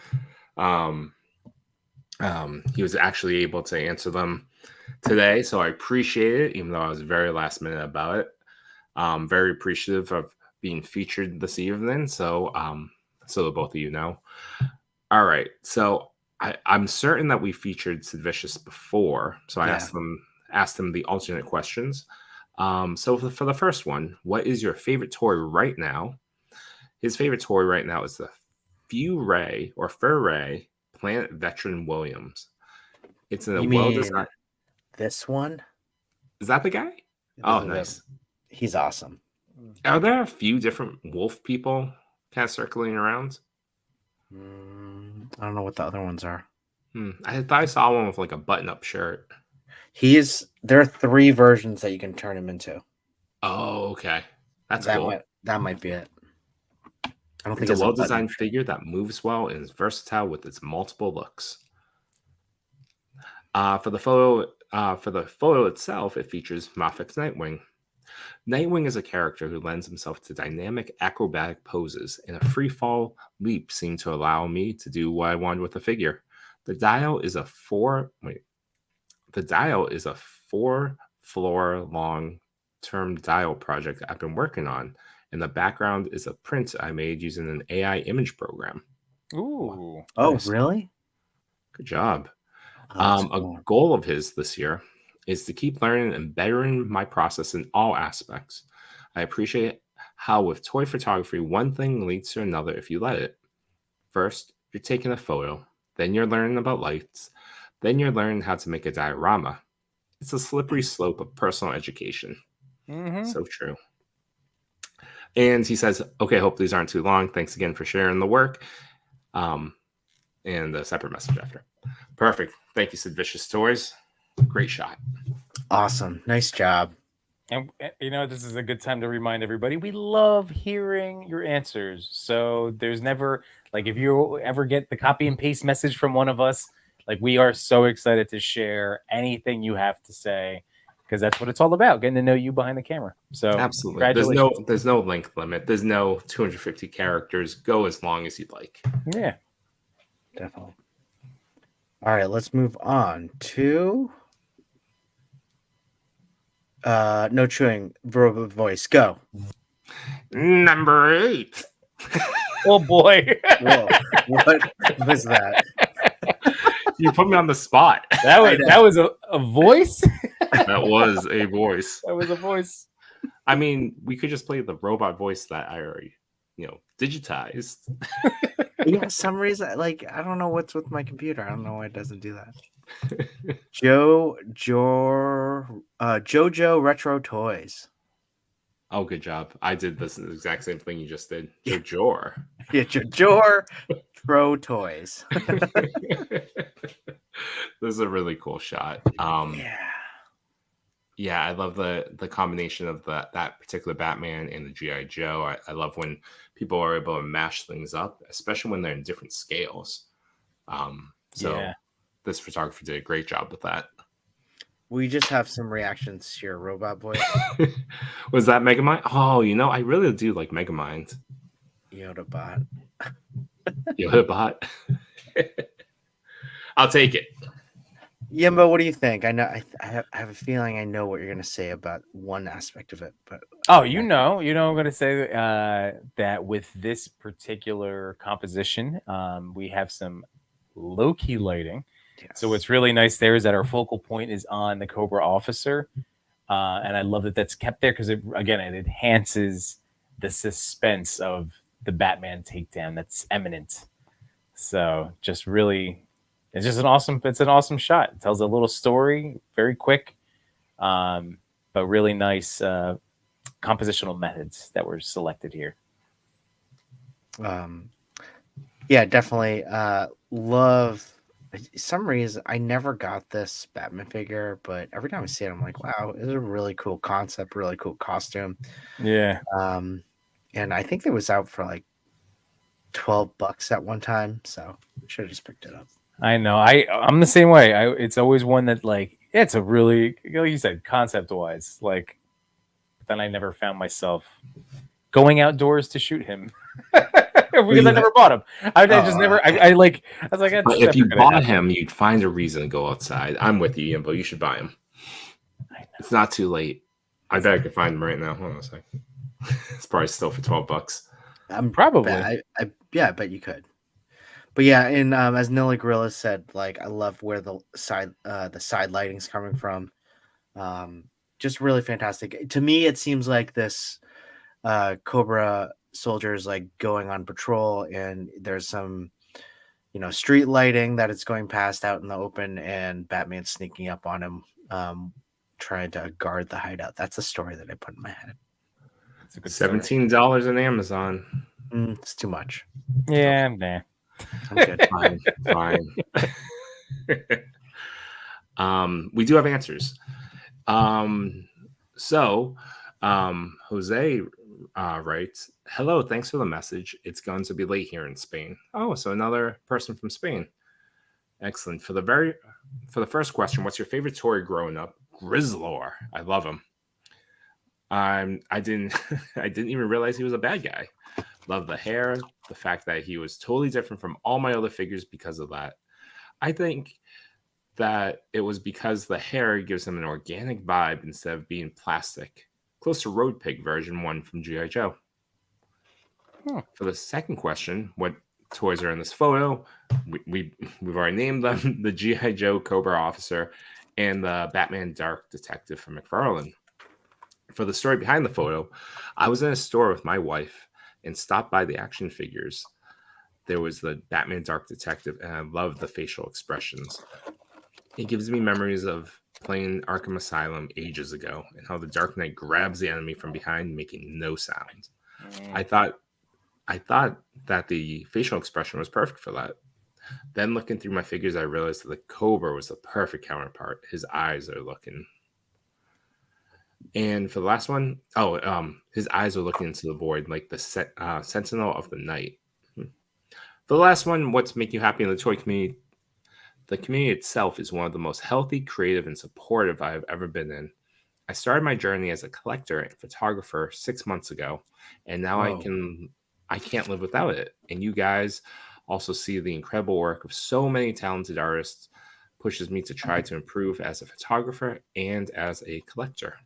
He was actually able to answer them today, so I appreciate it, even though I was very last minute about it. Very appreciative of being featured this evening. So the both of you know. All right. So I'm certain that we featured Sid Vicious before. So I asked them the alternate questions. So for the first one, what is your favorite toy right now? His favorite toy right now is the Fur-Ray Planet Veteran Williams. It's in a well-designed. This one? Is that the guy? Oh, nice. He's awesome. Are there a few different wolf people kind of circling around? I don't know what the other ones are. I thought I saw one with like a button-up shirt. There are 3 versions that you can turn him into. Oh, okay. That's cool. That might be it. I don't think it's a well-designed figure that moves well and is versatile with its multiple looks. For the photo itself, it features Moffat's Nightwing. Nightwing is a character who lends himself to dynamic acrobatic poses, and a free fall leap seemed to allow me to do what I wanted with the figure. The dial is a 4-floor long-term dial project I've been working on, and the background is a print I made using an AI image program. Ooh. Oh, nice. Really? Good job. Cool. A goal of his this year is to keep learning and bettering my process in all aspects. I appreciate how with toy photography, one thing leads to another if you let it. First, you're taking a photo. Then you're learning about lights. Then you're learning how to make a diorama. It's a slippery slope of personal education. Mm-hmm. So true. And he says, okay, hope these aren't too long. Thanks again for sharing the work. And a separate message after. Perfect. Thank you, Sid Vicious Toys. Great shot. Awesome. Nice job. And this is a good time to remind everybody, we love hearing your answers. So there's never, like, if you ever get the copy and paste message from one of us, like, we are so excited to share anything you have to say, because that's what it's all about, getting to know you behind the camera. So absolutely. There's no length limit. There's no 250 characters. Go as long as you'd like. Yeah. Definitely. All right, let's move on to no chewing, verbal voice. Go. Number 8. Oh boy. Whoa. What was that? You put me on the spot. That was a voice? That was a voice. That was a voice. I mean, we could just play the robot voice that I already, digitized. Yeah, some reason, like, I don't know what's with my computer. I don't know why it doesn't do that. JoJo Retro Toys. Oh, good job. I did this exact same thing you just did. JoJo. Yeah, JoJo Retro Toys. This is a really cool shot. Yeah, I love the combination of that particular Batman and the G.I. Joe. I love when people are able to mash things up, especially when they're in different scales. This photographer did a great job with that. We just have some reactions here, Robot Boy. Was that Megamind? Oh, I really do like Megamind. Yodabot. Yodabot. I'll take it. Yimbo, what do you think? I know I have a feeling I know what you're going to say about one aspect of it, but I'm going to say that with this particular composition, we have some low-key lighting. Yes. So what's really nice there is that our focal point is on the Cobra officer, and I love that that's kept there because it enhances the suspense of the Batman takedown that's imminent. So just really. It's an awesome shot. It tells a little story, very quick, but really nice compositional methods that were selected here. Yeah, definitely. Love. Some reason I never got this Batman figure, but every time I see it, I'm like, wow, it's a really cool concept, really cool costume. Yeah. and I think it was out for like $12 at one time, so should have just picked it up. I know. I'm the same way. It's always one that like it's a really, like you said, concept wise. Like, then I never found myself going outdoors to shoot him because I never bought him. I just never. I was like, but if you bought him, you'd find a reason to go outside. I'm with you, but you should buy him. It's not too late. I bet I could find him right now. Hold on a second. It's probably still for $12. Probably. I bet you could. But yeah, and as Nilla Gorilla said, like I love where the side lighting's coming from. Just really fantastic. To me, it seems like this Cobra soldier is like going on patrol, and there's some, street lighting that it's going past out in the open, and Batman sneaking up on him, trying to guard the hideout. That's a story that I put in my head. It's a good $17 on Amazon. It's too much. Yeah, nah. I'm good. Fine. We do have answers. Jose writes, "Hello, thanks for the message. It's going to be late here in Spain." Oh, so another person from Spain. Excellent. For the first question, what's your favorite toy growing up? Grizzlor. I love him. I didn't even realize he was a bad guy. Love the hair, the fact that he was totally different from all my other figures because of that. I think that it was because the hair gives him an organic vibe instead of being plastic, close to Road Pig version 1 from G.I. Joe. For the second question, what toys are in this photo? We've already named them: the G.I. Joe Cobra Officer and the Batman Dark Detective from McFarlane. For the story behind the photo, I was in a store with my wife and stopped by the action figures. There was the Batman Dark Detective, and I loved the facial expressions. It gives me memories of playing Arkham Asylum ages ago and how the Dark Knight grabs the enemy from behind, making no sound. I thought that the facial expression was perfect for that. Then looking through my figures, I realized that the Cobra was the perfect counterpart. His eyes are looking. And for the last one, his eyes are looking into the void like the Sentinel of the Night. For the last one, what's make you happy in the toy community? The community itself is one of the most healthy, creative, and supportive I've ever been in. I started my journey as a collector and photographer 6 months ago, and now I can't live without it. And you guys also see the incredible work of so many talented artists, pushes me to try to improve as a photographer and as a collector.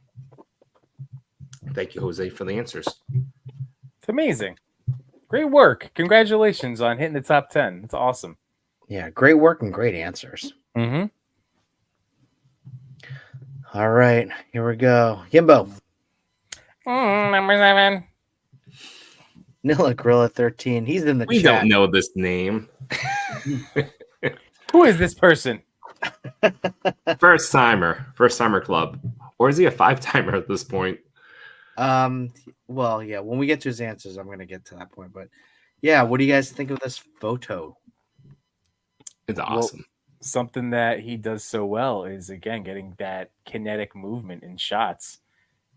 Thank you, Jose, for the answers. It's amazing. Great work. Congratulations on hitting the top 10. It's awesome. Yeah, great work and great answers. Mm-hmm. All right, here we go. Yimbo. Number 7. Nilla Gorilla 13. He's in the We chat. don't know this name. Who is this person? First timer club. Or is he a 5-timer at this point? Well, yeah, when we get to his answers, I'm going to get to that point. But yeah, what do you guys think of this photo? It's awesome. Well, something that he does so well is, again, getting that kinetic movement in shots.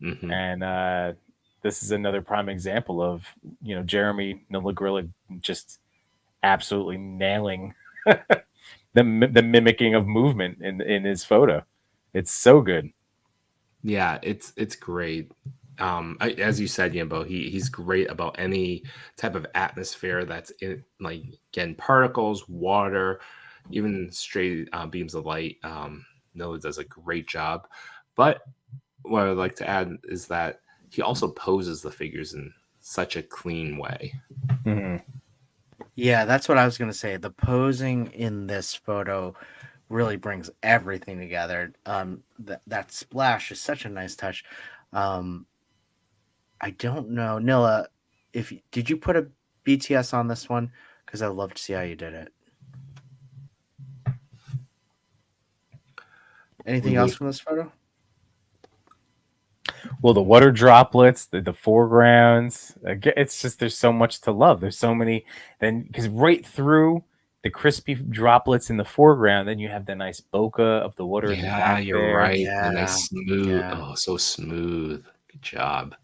Mm-hmm. And this is another prime example of, Jeremy Nilla Gorilla just absolutely nailing the mimicking of movement in his photo. It's so good. Yeah, it's great. As you said, Yimbo, he's great about any type of atmosphere that's in, like, again, particles, water, even straight beams of light. Noah does a great job. But what I'd like to add is that he also poses the figures in such a clean way. Mm-hmm. Yeah, that's what I was going to say. The posing in this photo really brings everything together. That splash is such a nice touch. I don't know, Nilla, did you put a BTS on this one? Because I'd love to see how you did it. Anything else from this photo? Well, the water droplets, the foregrounds, it's just, there's so much to love. There's so many, because right through the crispy droplets in the foreground, then you have the nice bokeh of the water. Yeah, you're there. right. Yeah. Nice smooth. Yeah. Oh, so smooth. Good job.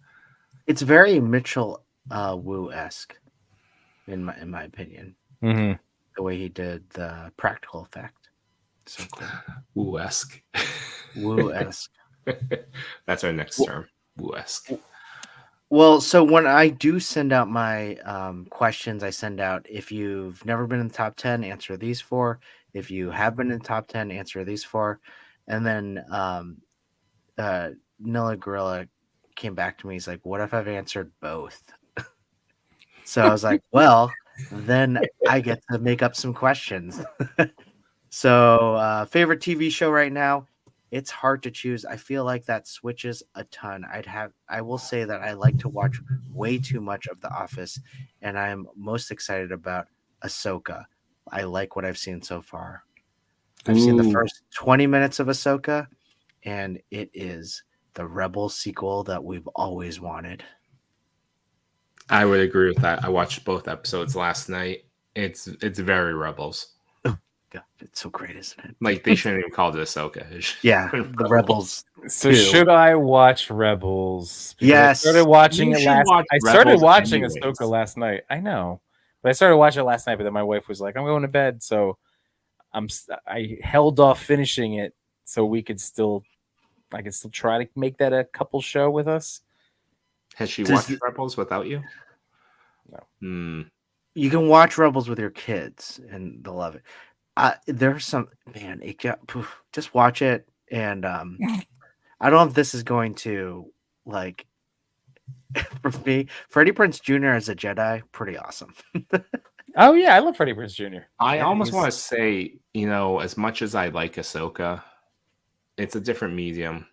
It's very Mitchell Wu-esque in my opinion. Mm-hmm. The way he did the practical effect, so cool. Woo-esque. Wu-esque. That's our next term. Woo-esque. Well, so when I do send out my questions, I send out if you've never been in the top 10, answer these 4. If you have been in the top 10, answer these 4. And then Nilla Gorilla came back to me. He's like, what if I've answered both? So I was like, well, then I get to make up some questions. So favorite TV show right now, it's hard to choose. I feel like that switches a ton. I will say that I like to watch way too much of The Office, and I'm most excited about Ahsoka. I like what I've seen so far. I've seen the first 20 minutes of Ahsoka, and it is the Rebels sequel that we've always wanted. I would agree with that. I watched both episodes last night. It's very Rebels. God, it's so great, isn't it? Like they shouldn't even call it Ahsoka. Yeah, the Rebels. So too. should I watch Rebels? Because Yes. I started watching You it should last. watch I started Rebels watching anyways. Ahsoka last night. I know, but I started watching it last night. But then my wife was like, "I'm going to bed," so I held off finishing it so I could still try to make that a couple show with us. Has she Does watched Rebels without you? No. You can watch Rebels with your kids, and they'll love it. There's some just watch it, and I don't know if this is going to like for me. Freddie Prinze Jr. as a Jedi, pretty awesome. Oh yeah, I love Freddie Prinze Jr. I Yeah, almost he's- want to say, as much as I like Ahsoka, it's a different medium,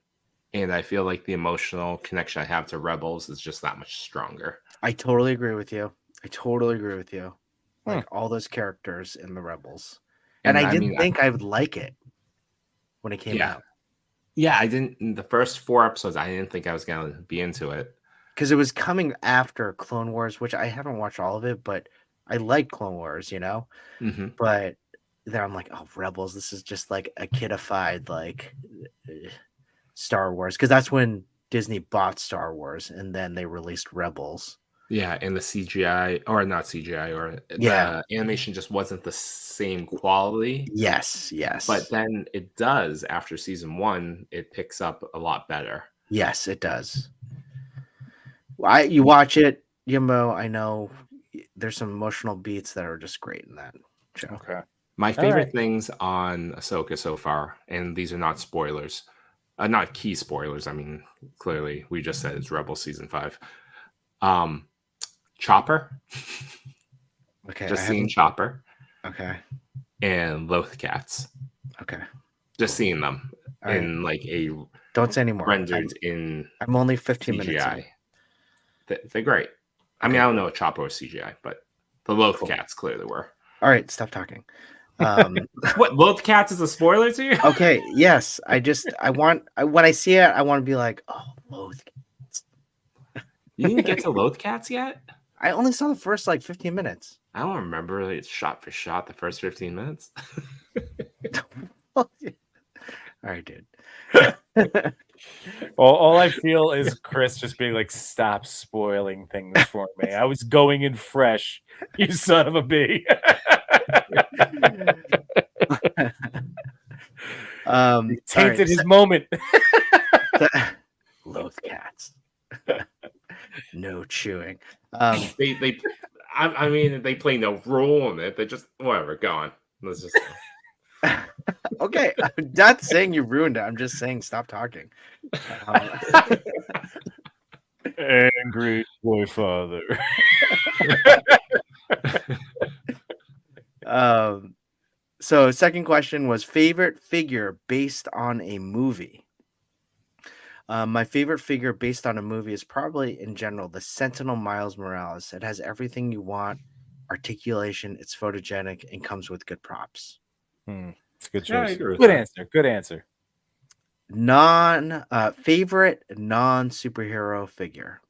and I feel like the emotional connection I have to Rebels is just that much stronger. I totally agree with you. Like all those characters in the Rebels, and I didn't think I would like it when it came out. Yeah, I didn't. In the first 4 episodes, I didn't think I was going to be into it. Because it was coming after Clone Wars, which I haven't watched all of it, but I like Clone Wars, Mm-hmm. But then I'm like, oh, Rebels, this is just like a kidified like Star Wars, because that's when Disney bought Star Wars, and then they released Rebels. Yeah, and the CGI, or not CGI, or Yeah. the animation just wasn't the same quality. Yes. But then it does, after season 1, it picks up a lot better. Yes, it does. You watch it, Yimbo, I know there's some emotional beats that are just great in that show. Okay. My favorite things on Ahsoka so far, and these are not spoilers, not key spoilers. I mean, clearly, we just said it's Rebels season 5. Chopper. Okay. Just seeing Chopper. Okay. And Loth Cats. Okay. Just seeing them All right. in like a Don't say anymore. rendered in I'm only 15 minutes CGI. in. They're great. I mean, I don't know if Chopper was CGI, but the Loth Cats clearly were. All right, stop talking. What, Loth Cats is a spoiler to you? Okay, yes. When I see it, I want to be like, oh, Loth Cats. You didn't get to Loth Cats yet? I only saw the first like 15 minutes. I don't remember it's shot for shot the first 15 minutes. All right, dude. All I feel is Chris just being like, "Stop spoiling things for me. I was going in fresh, you son of a bee." He tainted his moment. Loth Cats. No chewing. I mean, they play no role in it. They just whatever. Go on. Let's just. Okay, I'm not saying you ruined it. I'm just saying stop talking. Angry boy father. So second question was favorite figure based on a movie. My favorite figure based on a movie is probably in general the Sentinel Miles Morales. It has everything you want, articulation, it's photogenic, and comes with good props. It's a good Yeah, I choice. agree with Good that. answer. Good answer. Favorite non-superhero figure.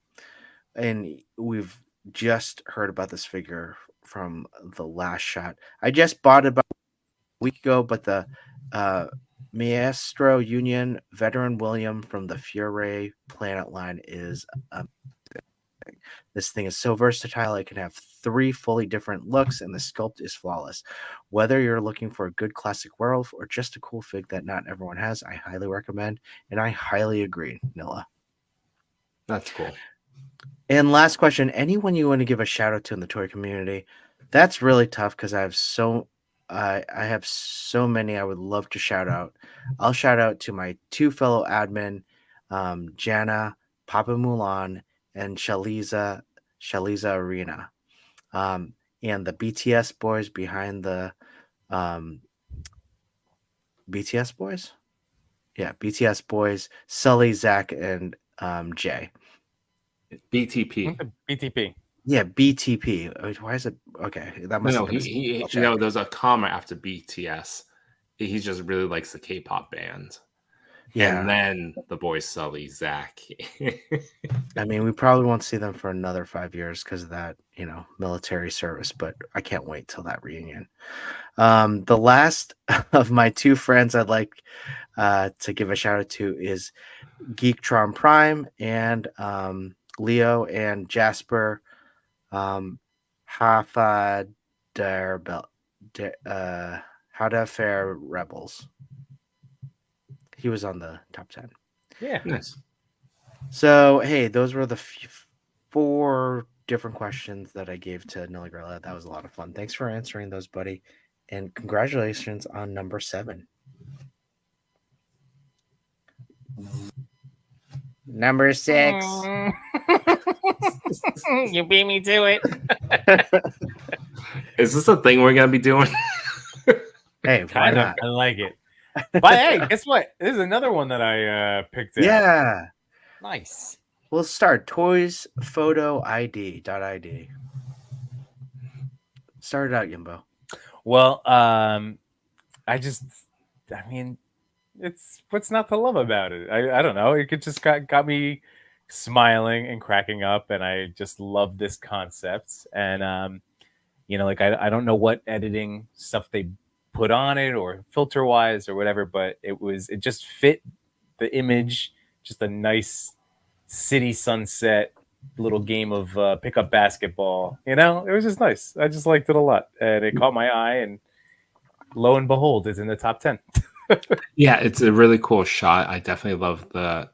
And we've just heard about this figure from the last shot. I just bought it about a week ago, but the Maestro Union Veteran William from the Fury Planet line is amazing. This thing is so versatile, it can have 3 fully different looks, and the sculpt is flawless. Whether you're looking for a good classic werewolf or just a cool fig that not everyone has, I highly recommend, and I highly agree, Nilla. That's cool. And last question, anyone you want to give a shout out to in the toy community? That's really tough because I have so many I would love to shout out. I'll shout out to my 2 fellow admin, Jana, Papa Mulan, and Shaliza Arena. And the BTS boys behind the BTS boys? Yeah, BTS boys, Sully, Zach, and Jay. BTP. BTP. Yeah, BTP. Why is it okay? That must No, have been he a no, there's a comma after BTS. He just really likes the K-pop band. Yeah. And then the boys Sully, Zach. I mean, we probably won't see them for another 5 years because of that, military service, but I can't wait till that reunion. The last of my 2 friends I'd like to give a shout out to is Geektron Prime and Leo and Jasper Hafa Fair Rebels. He was on the top 10. Yeah. Nice. So, hey, those were the 4 different questions that I gave to Nilla Gorilla. That was a lot of fun. Thanks for answering those, buddy. And congratulations on number 7. Number 6. You beat me to it. Is this a thing we're gonna be doing? Hey, why Kind of. not? I like it. But hey, guess what? This is another one that I picked out. Yeah. Nice. We'll start toys photo ID.id. Start it out, Yimbo. Well, I mean, it's what's not to love about it. I don't know. It just got me smiling and cracking up, and I just love this concept. And like I don't know what editing stuff they put on it or filter wise or whatever, but it just fit the image. Just a nice city sunset little game of pickup basketball. It was just nice. I just liked it a lot, and it caught my eye, and lo and behold, it's in the top 10. Yeah, it's a really cool shot. I definitely love the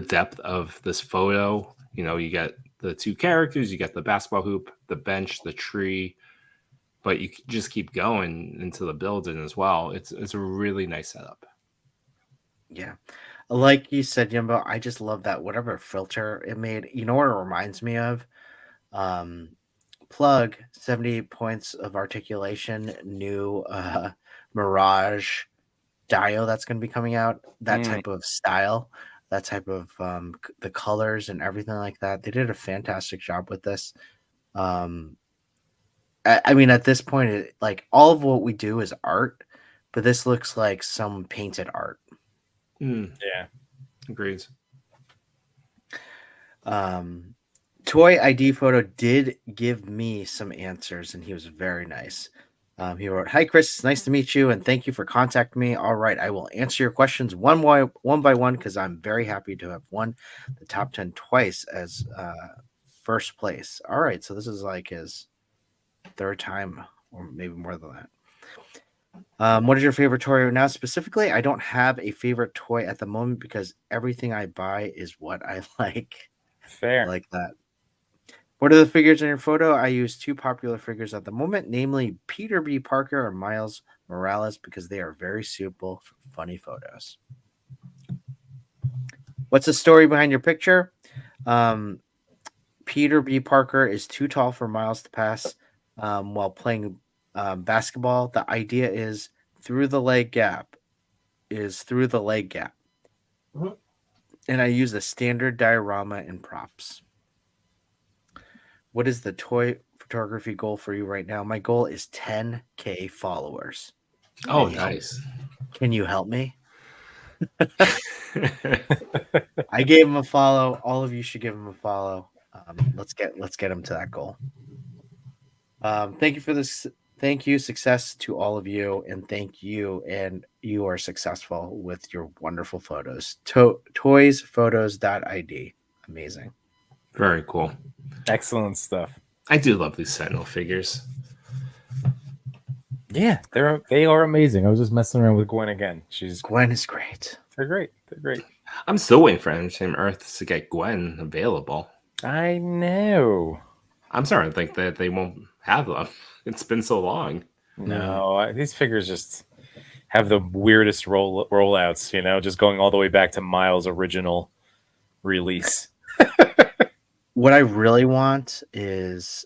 depth of this photo. You get the 2 characters, you get the basketball hoop, the bench, the tree, but you just keep going into the building as well. It's a really nice setup. Yeah. Like you said, Yimbo, I just love that whatever filter it made. You know what it reminds me of? Plug, 78 points of articulation, new Mirage Dio that's going to be coming out. That type of style, that type of the colors and everything like that. They did a fantastic job with this. I mean, at this point, all of what we do is art, but this looks like some painted art. Yeah, agreed. Toy ID photo did give me some answers, and he was very nice. He wrote, "Hi, Chris. It's nice to meet you, and thank you for contacting me. All right, I will answer your questions one by one because I'm very happy to have won the top 10 twice as first place. All right, so this is like his 3rd time, or maybe more than that. What is your favorite toy right now? Specifically, I don't have a favorite toy at the moment because everything I buy is what I like. fair. Like that. What are the figures in your photo? I use 2 popular figures at the moment, namely Peter B. Parker and Miles Morales, because they are very suitable for funny photos. What's the story behind your picture? Peter B. Parker is too tall for Miles to pass while playing basketball. The idea is through the leg gap. Mm-hmm. And I use the standard diorama and props. What is the toy photography goal for you right now? My goal is 10K followers. Oh, nice. Can you help me? I gave him a follow. All of you should give him a follow. Let's get him to that goal. Thank you for this. Thank you. Success to all of you, and thank you. And you are successful with your wonderful photos. Toysphotos.id. Amazing. Very cool. Excellent stuff. I do love these Sentinel figures. Yeah, they are amazing. I was just messing around with Gwen again. Gwen is great. They're great. They're great. I'm still waiting for Entertainment Earth to get Gwen available. I know. I'm starting to think that they won't have them. It's been so long. No, these figures just have the weirdest rollouts, you know, just going all the way back to Miles' original release. What I really want is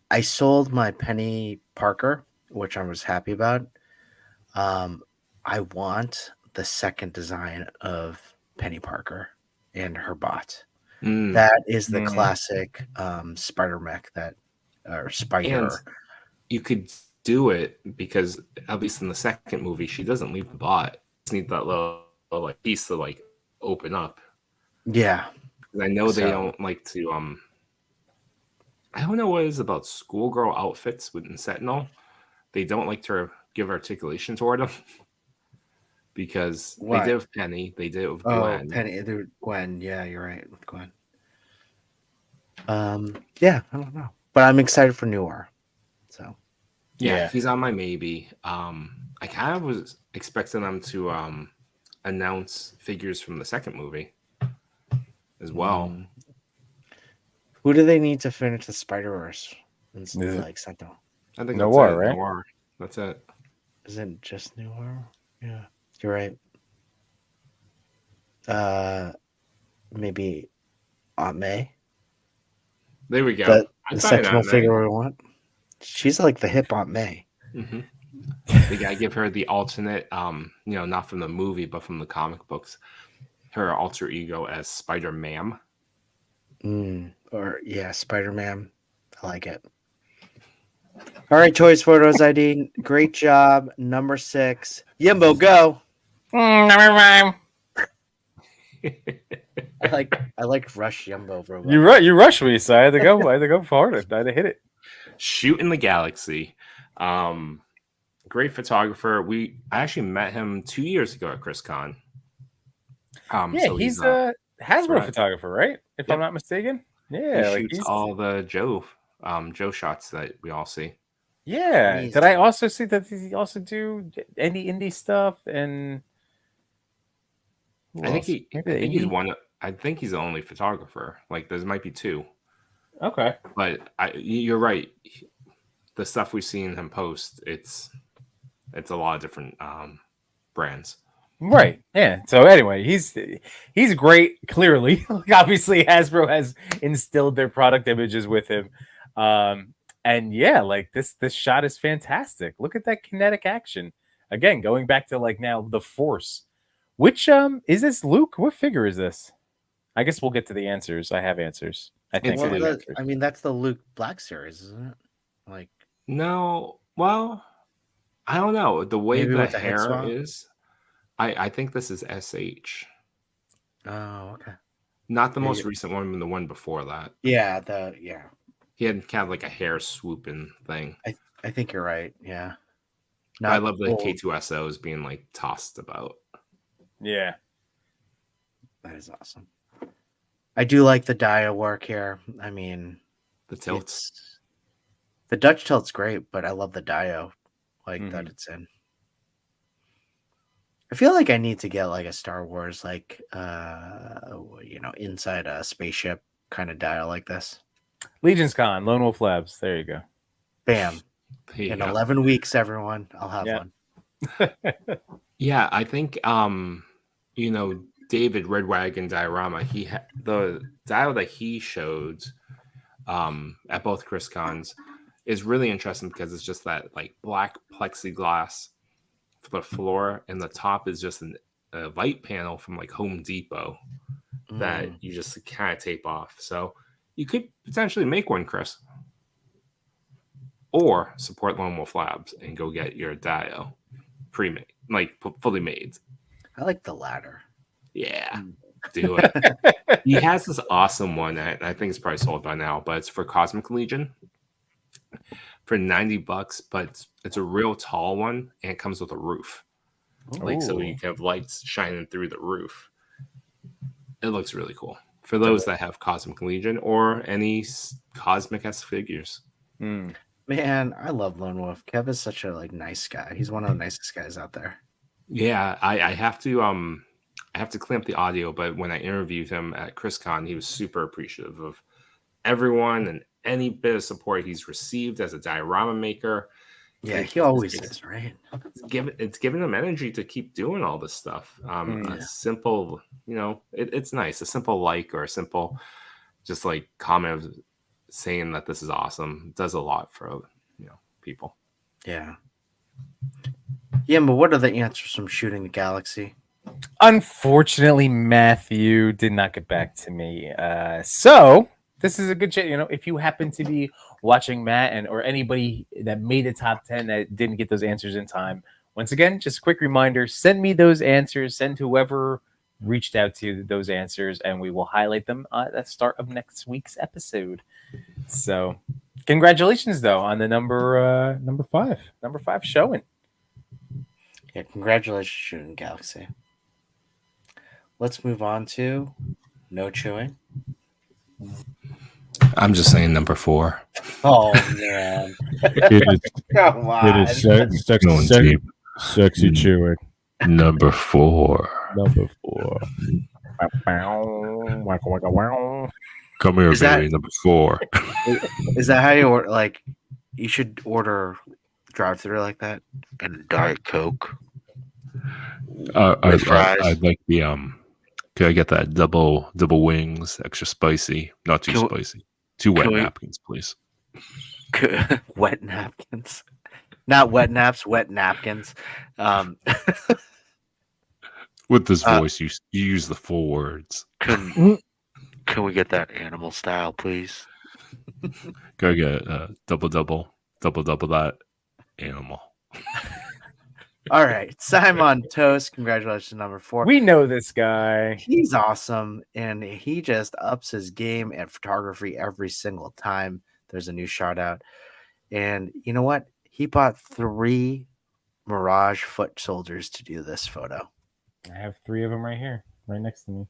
I sold my Penny Parker, which I was happy about. I want the second design of Penny Parker and her bot. That is the classic spider mech or spider. And you could do it because at least in the second movie, she doesn't leave the bot. Just need that little like piece to like open up. Yeah. I know they don't like to I don't know what it is about schoolgirl outfits within Sentinel. They don't like to give articulation toward them. Because they did with Penny, they did it with Gwen. Gwen, yeah, you're right, with Gwen. Yeah, I don't know. But I'm excited for Noir. So yeah, he's on my maybe. I kind of was expecting them to announce figures from the second movie as well. Who do they need to finish the Spider-Verse? Like Sentinel. I think Noir, that's it. right? Noir. That's it. Isn't it just Noir? Yeah, you're right. Maybe Aunt May. There we go. The Sentinel figure we want. She's like the hip Aunt May. Mm-hmm. They gotta give her the alternate, not from the movie but from the comic books. Her alter ego as Spider-Man. Spider-Man. I like it. All right, Toys Photos ID. Great job. Number 6. Yimbo, go. Number 5. I like Rush Yumbo robot. You rushed me, so I had to go forward. I had to hit it. Shoot in the Galaxy. Great photographer. I actually met him 2 years ago at ChrisCon. He's a Hasbro photographer, right? If I'm not mistaken. Yeah, he shoots all the Joe shots that we all see. Yeah. Did I also see that he also do any indie stuff? And I think he's one. I think he's the only photographer. Like there might be 2. Okay, but you're right. The stuff we've seen him post, it's a lot of different brands. Right. Yeah. So anyway, he's great. Clearly, obviously, Hasbro has instilled their product images with him. And yeah, like this shot is fantastic. Look at that kinetic action. Again, going back to like now the Force. Which is this Luke? What figure is this? I guess we'll get to the answers. I have answers. I think. That's the Luke Black series, isn't it? Like no. Well, I don't know. The way the hair is, I think this is SH. Oh, okay. Not the most recent one, but the one before that. Yeah, He had kind of like a hair swooping thing. I think you're right. Yeah. I love the K2SOs being like tossed about. Yeah. That is awesome. I do like the dia work here. I mean, the tilts. The Dutch tilt's great, but I love the dia that it's in. I feel like I need to get like a Star Wars inside a spaceship kind of dia like this. Legion's Con, Lone Wolf Labs. There you go. Bam. In 11 weeks, everyone, I'll have one. Yeah, I think David Red Wagon Diorama, the dial that he showed at both ChrisCons is really interesting because it's just that like black plexiglass for the floor, and the top is just a light panel from like Home Depot that you just kind of tape off. So you could potentially make one, Chris, or support Lone Wolf Labs and go get your Dio pre-made, like fully made. I like the latter. Yeah, do it. He has this awesome one that I think it's probably sold by now, but it's for Cosmic Legion for $90, but it's a real tall one and it comes with a roof. So you can have lights shining through the roof. It looks really cool. for those that have Cosmic Legion or any Cosmic S figures. Mm. Man, I love Lone Wolf. Kev is such a nice guy. He's one of the nicest guys out there. Yeah, I have to clamp the audio, but when I interviewed him at ChrisCon, he was super appreciative of everyone and any bit of support he's received as a diorama maker. Yeah, he always is, right? It's giving him energy to keep doing all this stuff. A simple, it's nice. A simple like or a simple just like comment of saying that this is awesome does a lot for people. Yeah. Yeah, but what are the answers from Shooting the Galaxy? Unfortunately, Matthew did not get back to me. So this is a good chance. If you happen to be watching Matt or anybody that made the top 10 that didn't get those answers in time, once again, just a quick reminder, send me those answers, send whoever reached out to those answers, and we will highlight them at the start of next week's episode. So congratulations, though, on the number 5 showing. Yeah, congratulations, Shooting Galaxy. Let's move on to No Chewing. I'm just saying number 4. Oh, man. Come on. It is sexy chewing. Number 4. Number 4. Come here, Is baby. that- Number 4. Is that how you order? You should order drive-through like that and a Diet Coke. With fries. I'd like the Could I get that double wings, extra spicy, not too spicy, 2 wet napkins, please. Wet napkins, not wet naps, wet napkins. With this voice, you use the full words. Can we get that animal style, please? Go get double that animal. All right, Simon Toast, congratulations, number 4. We know this guy. He's awesome, and he just ups his game at photography every single time there's a new shot out. And you know what? He bought 3 Mirage foot soldiers to do this photo. I have 3 of them right here, right next to me.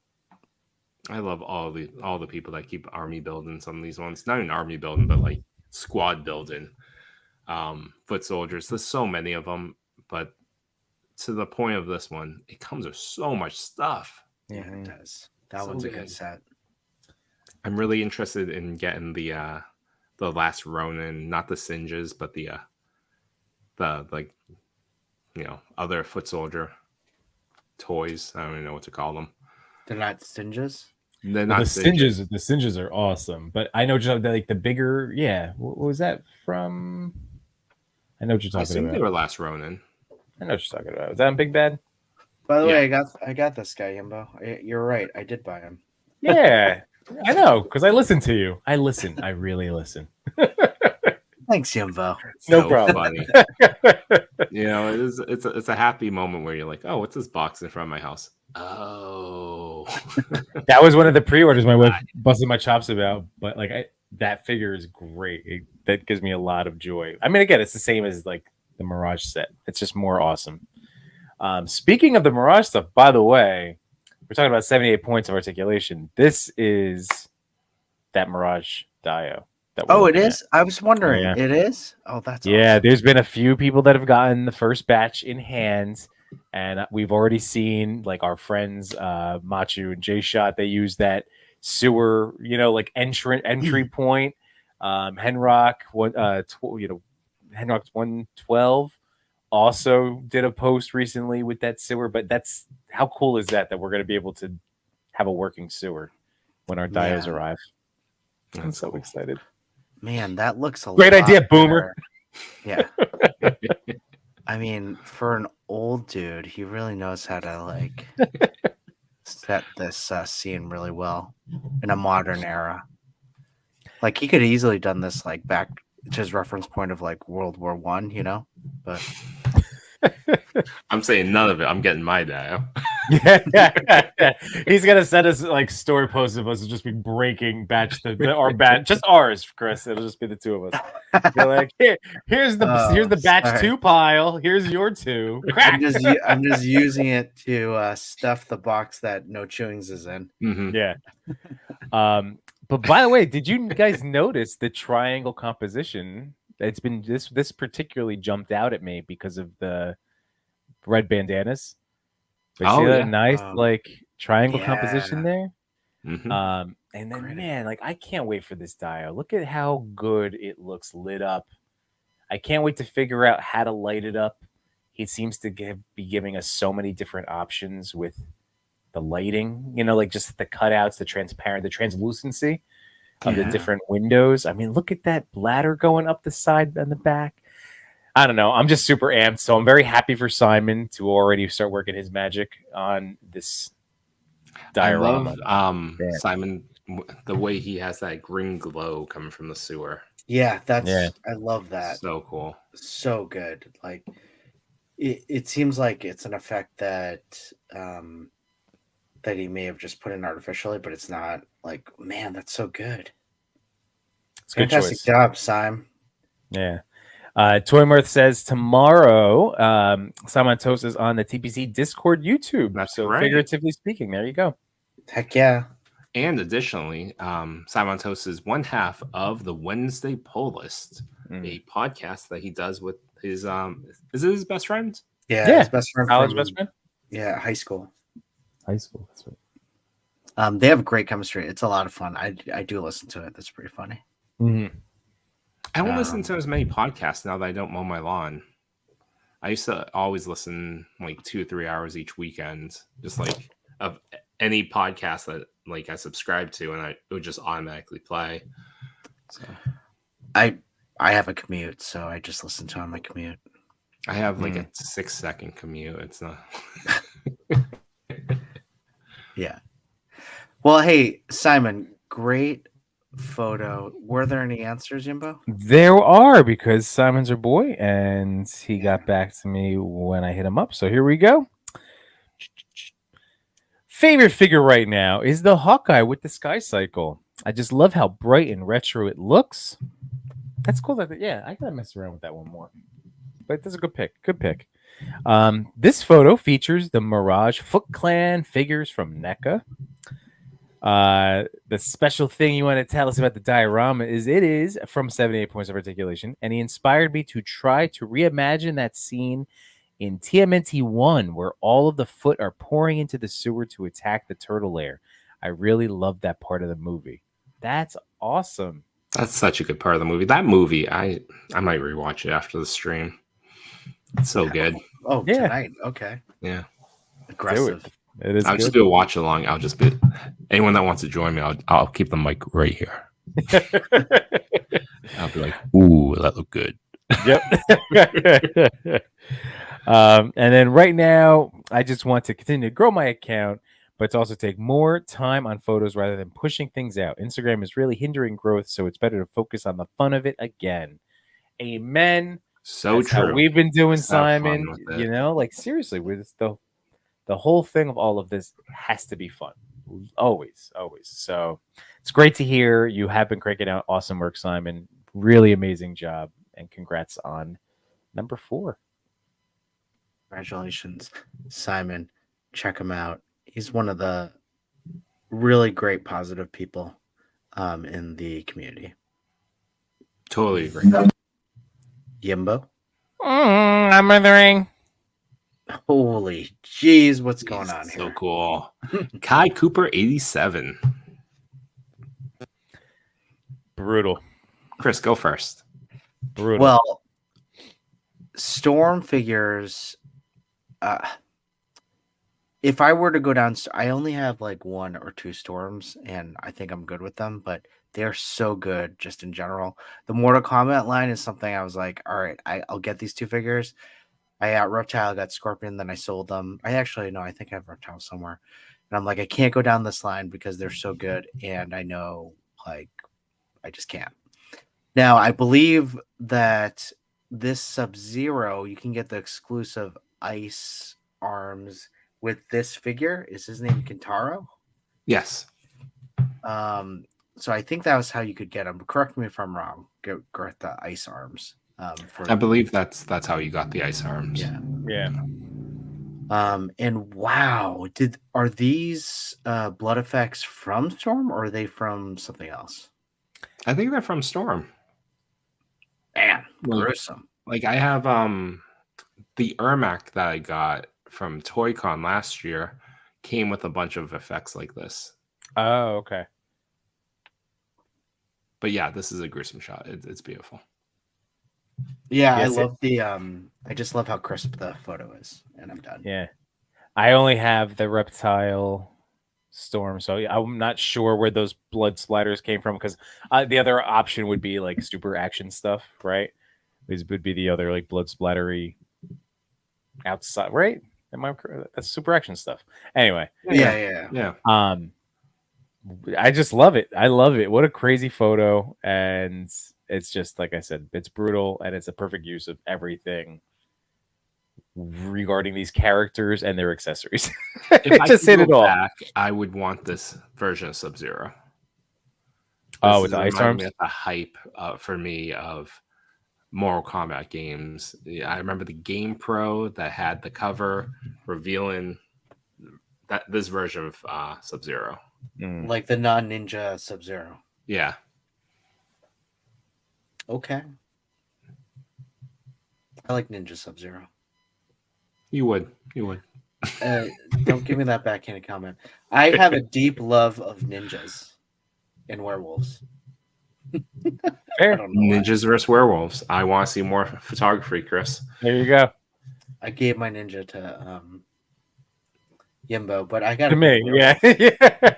I love all the people that keep army building some of these ones. Not an army building, but like squad building. Foot soldiers. There's so many of them, but to the point of this one, it comes with so much stuff. Yeah, it does. That one's a good set. I'm really interested in getting the last Ronin, not the Singes, but the other foot soldier toys. I don't even know what to call them. They're not Singes? They're not Singes. The Singes are awesome, but I know just like the bigger. Yeah, what was that from? I know what you're talking about. They were last Ronin. I know what you're talking about. Was that on Big Bad? By the way, I got this guy, Yimbo. You're right. I did buy him. Yeah, I know because I listen to you. I listen. I really listen. Thanks, Yimbo. No problem. Funny. It's a happy moment where you're like, oh, what's this box in front of my house? Oh, that was one of the pre-orders my wife busted my chops about. But that figure is great. That gives me a lot of joy. I mean, again, it's the same as like the Mirage set. It's just more awesome. Speaking of the Mirage stuff, by the way, we're talking about 78 points of articulation. This is that Mirage Dio. It is? I was wondering. Yeah. It is? Oh, that's awesome. There's been a few people that have gotten the first batch in hand, and we've already seen like our friends Machu and J-Shot, they use that sewer, entry point. Henrock, Henrock's 112 also did a post recently with that sewer, but that's how cool is that we're going to be able to have a working sewer when our dios arrive. I'm so excited. Man, that looks a great idea, Boomer. Yeah. I mean, for an old dude, he really knows how to set this scene really well in a modern era. Like he could have easily done this back to his reference point of World War I, but I'm saying none of it. I'm getting my dio. Yeah. He's gonna send us story posts of us just be breaking batch our batch, just ours, Chris. It'll just be the 2 of us. You're like, here's the batch 2 pile. Here's your 2. I'm just using it to stuff the box that No Chewings is in. Mm-hmm. Yeah. But by the way, did you guys notice the triangle composition? It's been this particularly jumped out at me because of the red bandanas. But see that nice like triangle composition there? Mm-hmm. And then man, like I can't wait for this dial. Look at how good it looks lit up. I can't wait to figure out how to light it up. He seems to be giving us so many different options with the lighting, you know, like just the cutouts, the transparent, the translucency of the different windows. I mean, look at that bladder going up the side and the back. I don't know. I'm just super amped. So I'm very happy for Simon to already start working his magic on this diorama. I love Simon, the way he has that green glow coming from the sewer. Yeah, I love that. So cool. So good. Like it seems like it's an effect that that he may have just put in artificially, but it's not. Like, man, that's so good. It's a fantastic job, Simon. Yeah. Toy Mirth says tomorrow, Simon Toast is on the TPC Discord YouTube. That's so right. Figuratively speaking, there you go. Heck yeah. And additionally, Simon Toast is one half of the Wednesday Poll List, a podcast that he does with his is it his best friend? Yeah. His best friend. College best friend? Yeah, high school. That's right. They have great chemistry. It's a lot of fun. I do listen to it. That's pretty funny. Mm-hmm. I don't listen to as many podcasts now that I don't mow my lawn. I used to always listen like 2 or 3 hours each weekend, just like of any podcast that like I subscribed to, and it would just automatically play. So I have a commute, so I just listen to it on my commute. I have like a 6-second commute. It's not. Yeah. Well, hey, Simon, great photo. Were there any answers, Jimbo? There are, because Simon's our boy, and he got back to me when I hit him up. So here we go. Favorite figure right now is the Hawkeye with the Sky Cycle. I just love how bright and retro it looks. That's cool. Yeah, I gotta mess around with that one more. But that's a good pick. Good pick. This photo features the Mirage Foot Clan figures from NECA. The special thing you want to tell us about the diorama is it is from 78 Points of Articulation, and he inspired me to try to reimagine that scene in TMNT 1 where all of the foot are pouring into the sewer to attack the turtle lair. I really love that part of the movie. That's awesome. That's such a good part of the movie. That movie, I might rewatch it after the stream. It's so good. Oh, yeah. Tonight. Okay. Yeah. Aggressive. It is. I'll just do a watch along. I'll just be anyone that wants to join me. I'll keep the mic right here. I'll be like, "Ooh, that looked good." Yep. And then right now, I just want to continue to grow my account, but to also take more time on photos rather than pushing things out. Instagram is really hindering growth, so it's better to focus on the fun of it again. Amen. So That's true. how we've been doing, Just have fun Simon. with it. You know, like seriously, with the whole thing of all of this has to be fun. Always. So it's great to hear you have been cranking out awesome work, Simon. Really amazing job, and congrats on number 4. Congratulations, Simon. Check him out. He's one of the really great positive people in the community. Totally agree. Yimbo. I'm wondering. Holy jeez, what's going on So here? cool. Kai Cooper 87. Brutal. Chris, go first. Brutal. Well, Storm figures. If I were to go down, I only have like 1 or 2 Storms, and I think I'm good with them. But they're so good, just in general. The Mortal Kombat line is something I was like, all right, I'll get these 2 figures. I got Reptile, got Scorpion, then I sold them. I think I have Reptile somewhere. And I'm like, I can't go down this line because they're so good, and I know, like, I just can't. Now, I believe that this Sub-Zero, you can get the exclusive Ice arms with this figure. Is his name Kintaro? Yes. So I think that was how you could get them. Correct me if I'm wrong. Get the Ice arms. I believe that's how you got the ice arms. Yeah. Yeah. And wow, are these blood effects from Storm or are they from something else? I think they're from Storm. Man, gruesome. Like I have the Ermac that I got from ToyCon last year came with a bunch of effects like this. Oh, okay. But yeah, this is a gruesome shot. It's beautiful. Yeah, Yes, I love the I just love how crisp the photo is, and I'm done. Yeah. I only have the reptile Storm, so I'm not sure where those blood splatters came from, because the other option would be like super action stuff, right? This would be the other like blood splattery outside, right? That's super action stuff. Anyway, Yeah. I just love it. I love it. What a crazy photo, and it's just like I said, it's brutal, and it's a perfect use of everything regarding these characters and their accessories. If I just could hit it go all. back, I would want this version of Sub-Zero. Oh, with the ice arms? Me of the hype for me of Mortal Kombat games. Yeah, I remember the Game Pro that had the cover revealing that this version of Sub-Zero. Like the non-ninja Sub-Zero. Yeah. Okay. I like Ninja Sub-Zero. You would. Don't give me that backhanded comment. I have a deep love of ninjas and werewolves. Fair. Ninjas versus werewolves. I want to see more photography, Chris. There you go. I gave my ninja to Yimbo, but I got to me. Yeah.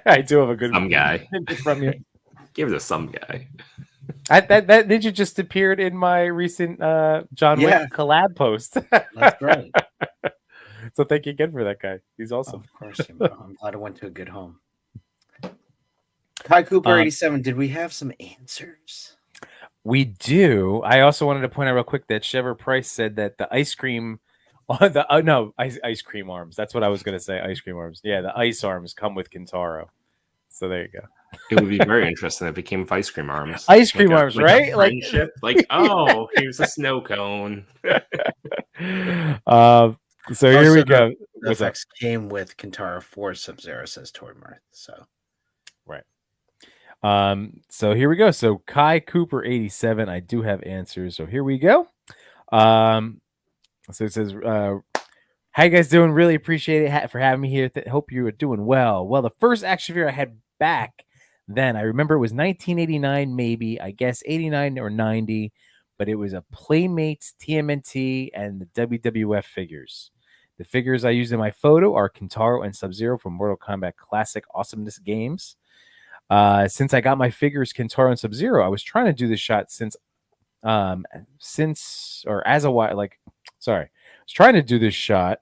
I do have a good some guy from you. Give it to some guy. That ninja just appeared in my recent John Wick collab post. That's right. So thank you again for that guy. He's awesome. Of course, Yimbo. I'm glad I went to a good home. Kai Cooper 87. Did we have some answers? We do. I also wanted to point out real quick that Chever Price said that the ice cream, ice cream arms. That's what I was gonna say. Ice cream arms. Yeah, the ice arms come with Kintaro. So there you go. It would be very interesting if it came with ice cream arms. Ice cream arms, right? Like, oh, here's a snow cone. So here we go. The effects came with Kintaro 4 Sub-Zero, says Toy Mirth. So right. So here we go. So Kai Cooper 87. I do have answers. So here we go. So it says, how you guys doing? Really appreciate it for having me here. Hope you are doing well. Well, the first action figure I had back then, I remember it was 1989, maybe, I guess 89 or 90, but it was a Playmates TMNT and the WWF figures. The figures I used in my photo are Kintaro and Sub-Zero from Mortal Kombat Classic Awesomeness games. Since I got my figures Kintaro and Sub-Zero, I was trying to do this shot I was trying to do this shot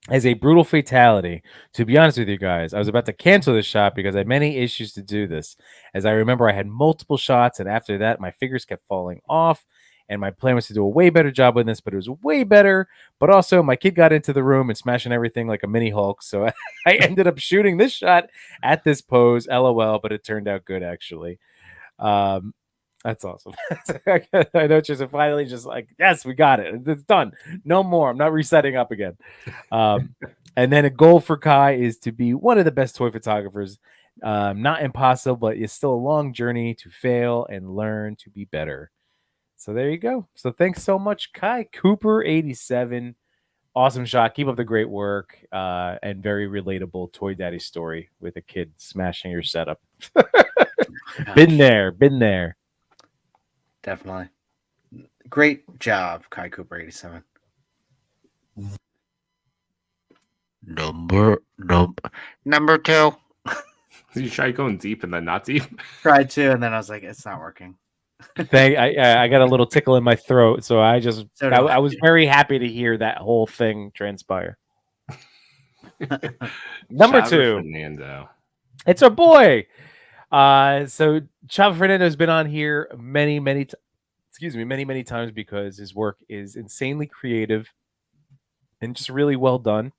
as a brutal fatality. To be honest with you guys, I was about to cancel this shot because I had many issues to do this. As I remember, I had multiple shots, and after that, my figures kept falling off. And my plan was to do a way better job with this, but it was way better. But also, my kid got into the room and smashing everything like a mini Hulk. So I ended up shooting this shot at this pose. LOL, but it turned out good, actually. That's awesome. I know she's finally just like, yes, we got it. It's done. No more. I'm not resetting up again. And then a goal for Kai is to be one of the best toy photographers. Not impossible, but it's still a long journey to fail and learn to be better. So there you go. So thanks so much, Kai Cooper 87. Awesome shot. Keep up the great work. And very relatable Toy Daddy story with a kid smashing your setup. Been there. Definitely. Great job, Kai Cooper 87. Number 2. You try going deep and then not deep? Tried to, and then I was like, it's not working. I got a little tickle in my throat, so I was very happy to hear that whole thing transpire. Number 2, Fernando. It's our boy. So Chava Fernando has been on here many times because his work is insanely creative and just really well done.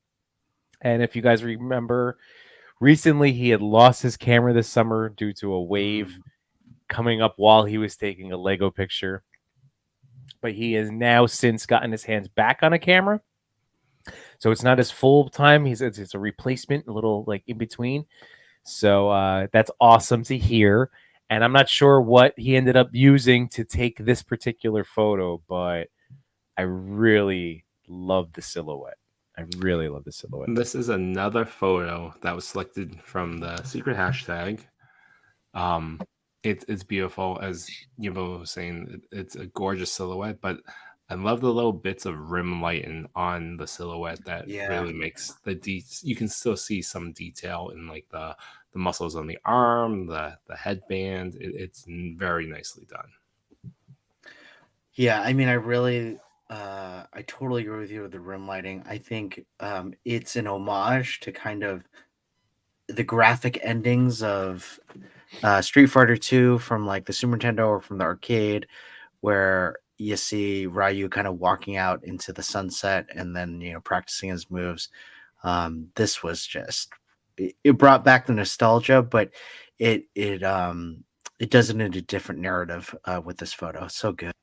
And if you guys remember, recently he had lost his camera this summer due to a wave coming up while he was taking a Lego picture. But he has now since gotten his hands back on a camera. So it's not his full time. It's a replacement, a little like in between. So that's awesome to hear. And I'm not sure what he ended up using to take this particular photo, but I really love the silhouette. I really love the silhouette. This is another photo that was selected from the secret hashtag. It's beautiful, as Yimbo was saying. It's a gorgeous silhouette, but I love the little bits of rim lighting on the silhouette that really makes you can still see some detail in like the muscles on the arm, the headband. It's very nicely done. Yeah, I mean, I totally agree with you with the rim lighting. I think it's an homage to kind of the graphic endings of Street Fighter 2 from like the Super Nintendo or from the arcade, where you see Ryu kind of walking out into the sunset and then, practicing his moves. This was just, it brought back the nostalgia, but it does it in a different narrative with this photo. So good.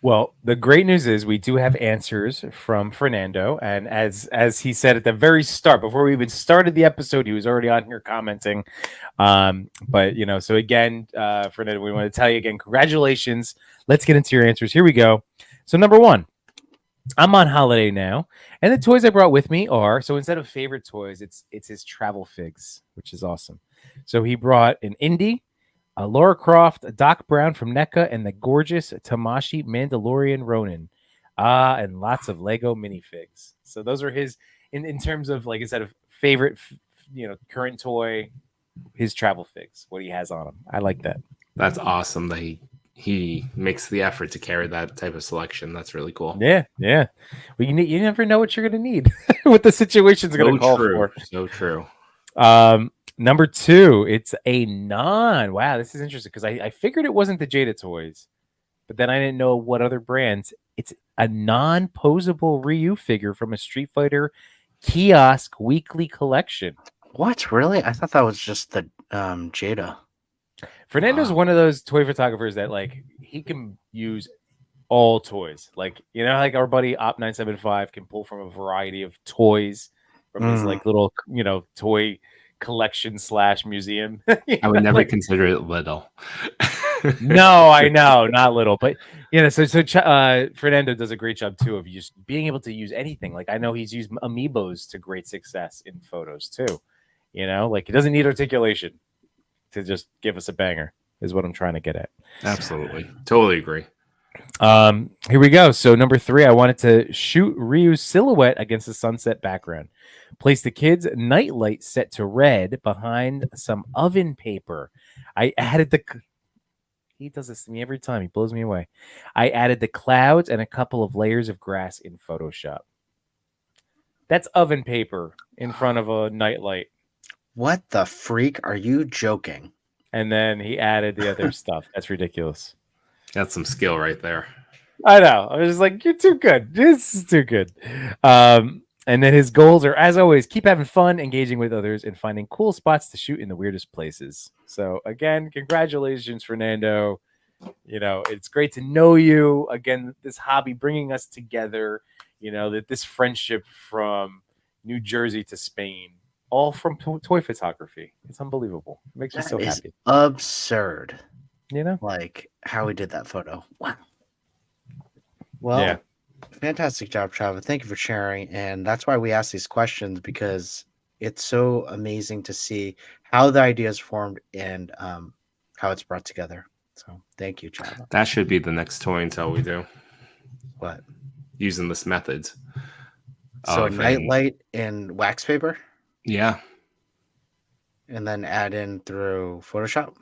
Well, the great news is we do have answers from Fernando, and as he said at the very start, before we even started the episode, he was already on here commenting. But so again, Fernando, we want to tell you again, congratulations. Let's get into your answers. Here we go. So number one, I'm on holiday now, and the toys I brought with me are, so instead of favorite toys, it's his travel figs, which is awesome. So he brought an Indy, a Lara Croft, a Doc Brown from NECA, and the gorgeous Tamashi Mandalorian Ronin. And lots of Lego minifigs. So those are his, in terms of, like I said, of favorite, current toy, his travel figs, what he has on him. I like that. That's awesome that he makes the effort to carry that type of selection. That's really cool. Yeah. Well, you never know what you're going to need, what the situation's going to call for. So true. Number two, it's a non. Wow, this is interesting because I figured it wasn't the Jada toys, but then I didn't know what other brands. It's a non-posable Ryu figure from a Street Fighter kiosk weekly collection. What? Really? I thought that was just the Jada. Fernando's one of those toy photographers that like he can use all toys. Like like our buddy Op975 can pull from a variety of toys from his like little toy collection / museum. I would never consider it little. No, I know, not little, but so Fernando does a great job too of just being able to use anything. Like I know he's used amiibos to great success in photos too. Like he doesn't need articulation to just give us a banger is what I'm trying to get at. Absolutely. Totally agree. Here we go. So number three, I wanted to shoot Ryu's silhouette against the sunset background. Place the kid's nightlight set to red behind some oven paper. I added he does this to me every time. He blows me away. I added the clouds and a couple of layers of grass in Photoshop. That's oven paper in front of a nightlight. What the freak? Are you joking? And then he added the other stuff. That's ridiculous. That's some skill right there. I know. I was just like, you're too good. This is too good. And then his goals are, as always, keep having fun, engaging with others, and finding cool spots to shoot in the weirdest places. So again, congratulations, Fernando. It's great to know you. Again, this hobby bringing us together, that this friendship from New Jersey to Spain, all from toy photography. It's unbelievable. It makes me so happy. Absurd. Like how we did that photo. Wow. Well, yeah. Fantastic job, Travis. Thank you for sharing. And that's why we ask these questions, because it's so amazing to see how the idea is formed and how it's brought together. So thank you, Travis. That should be the next toy until we do. What? Using this method. So a nightlight in wax paper? Yeah. And then add in through Photoshop?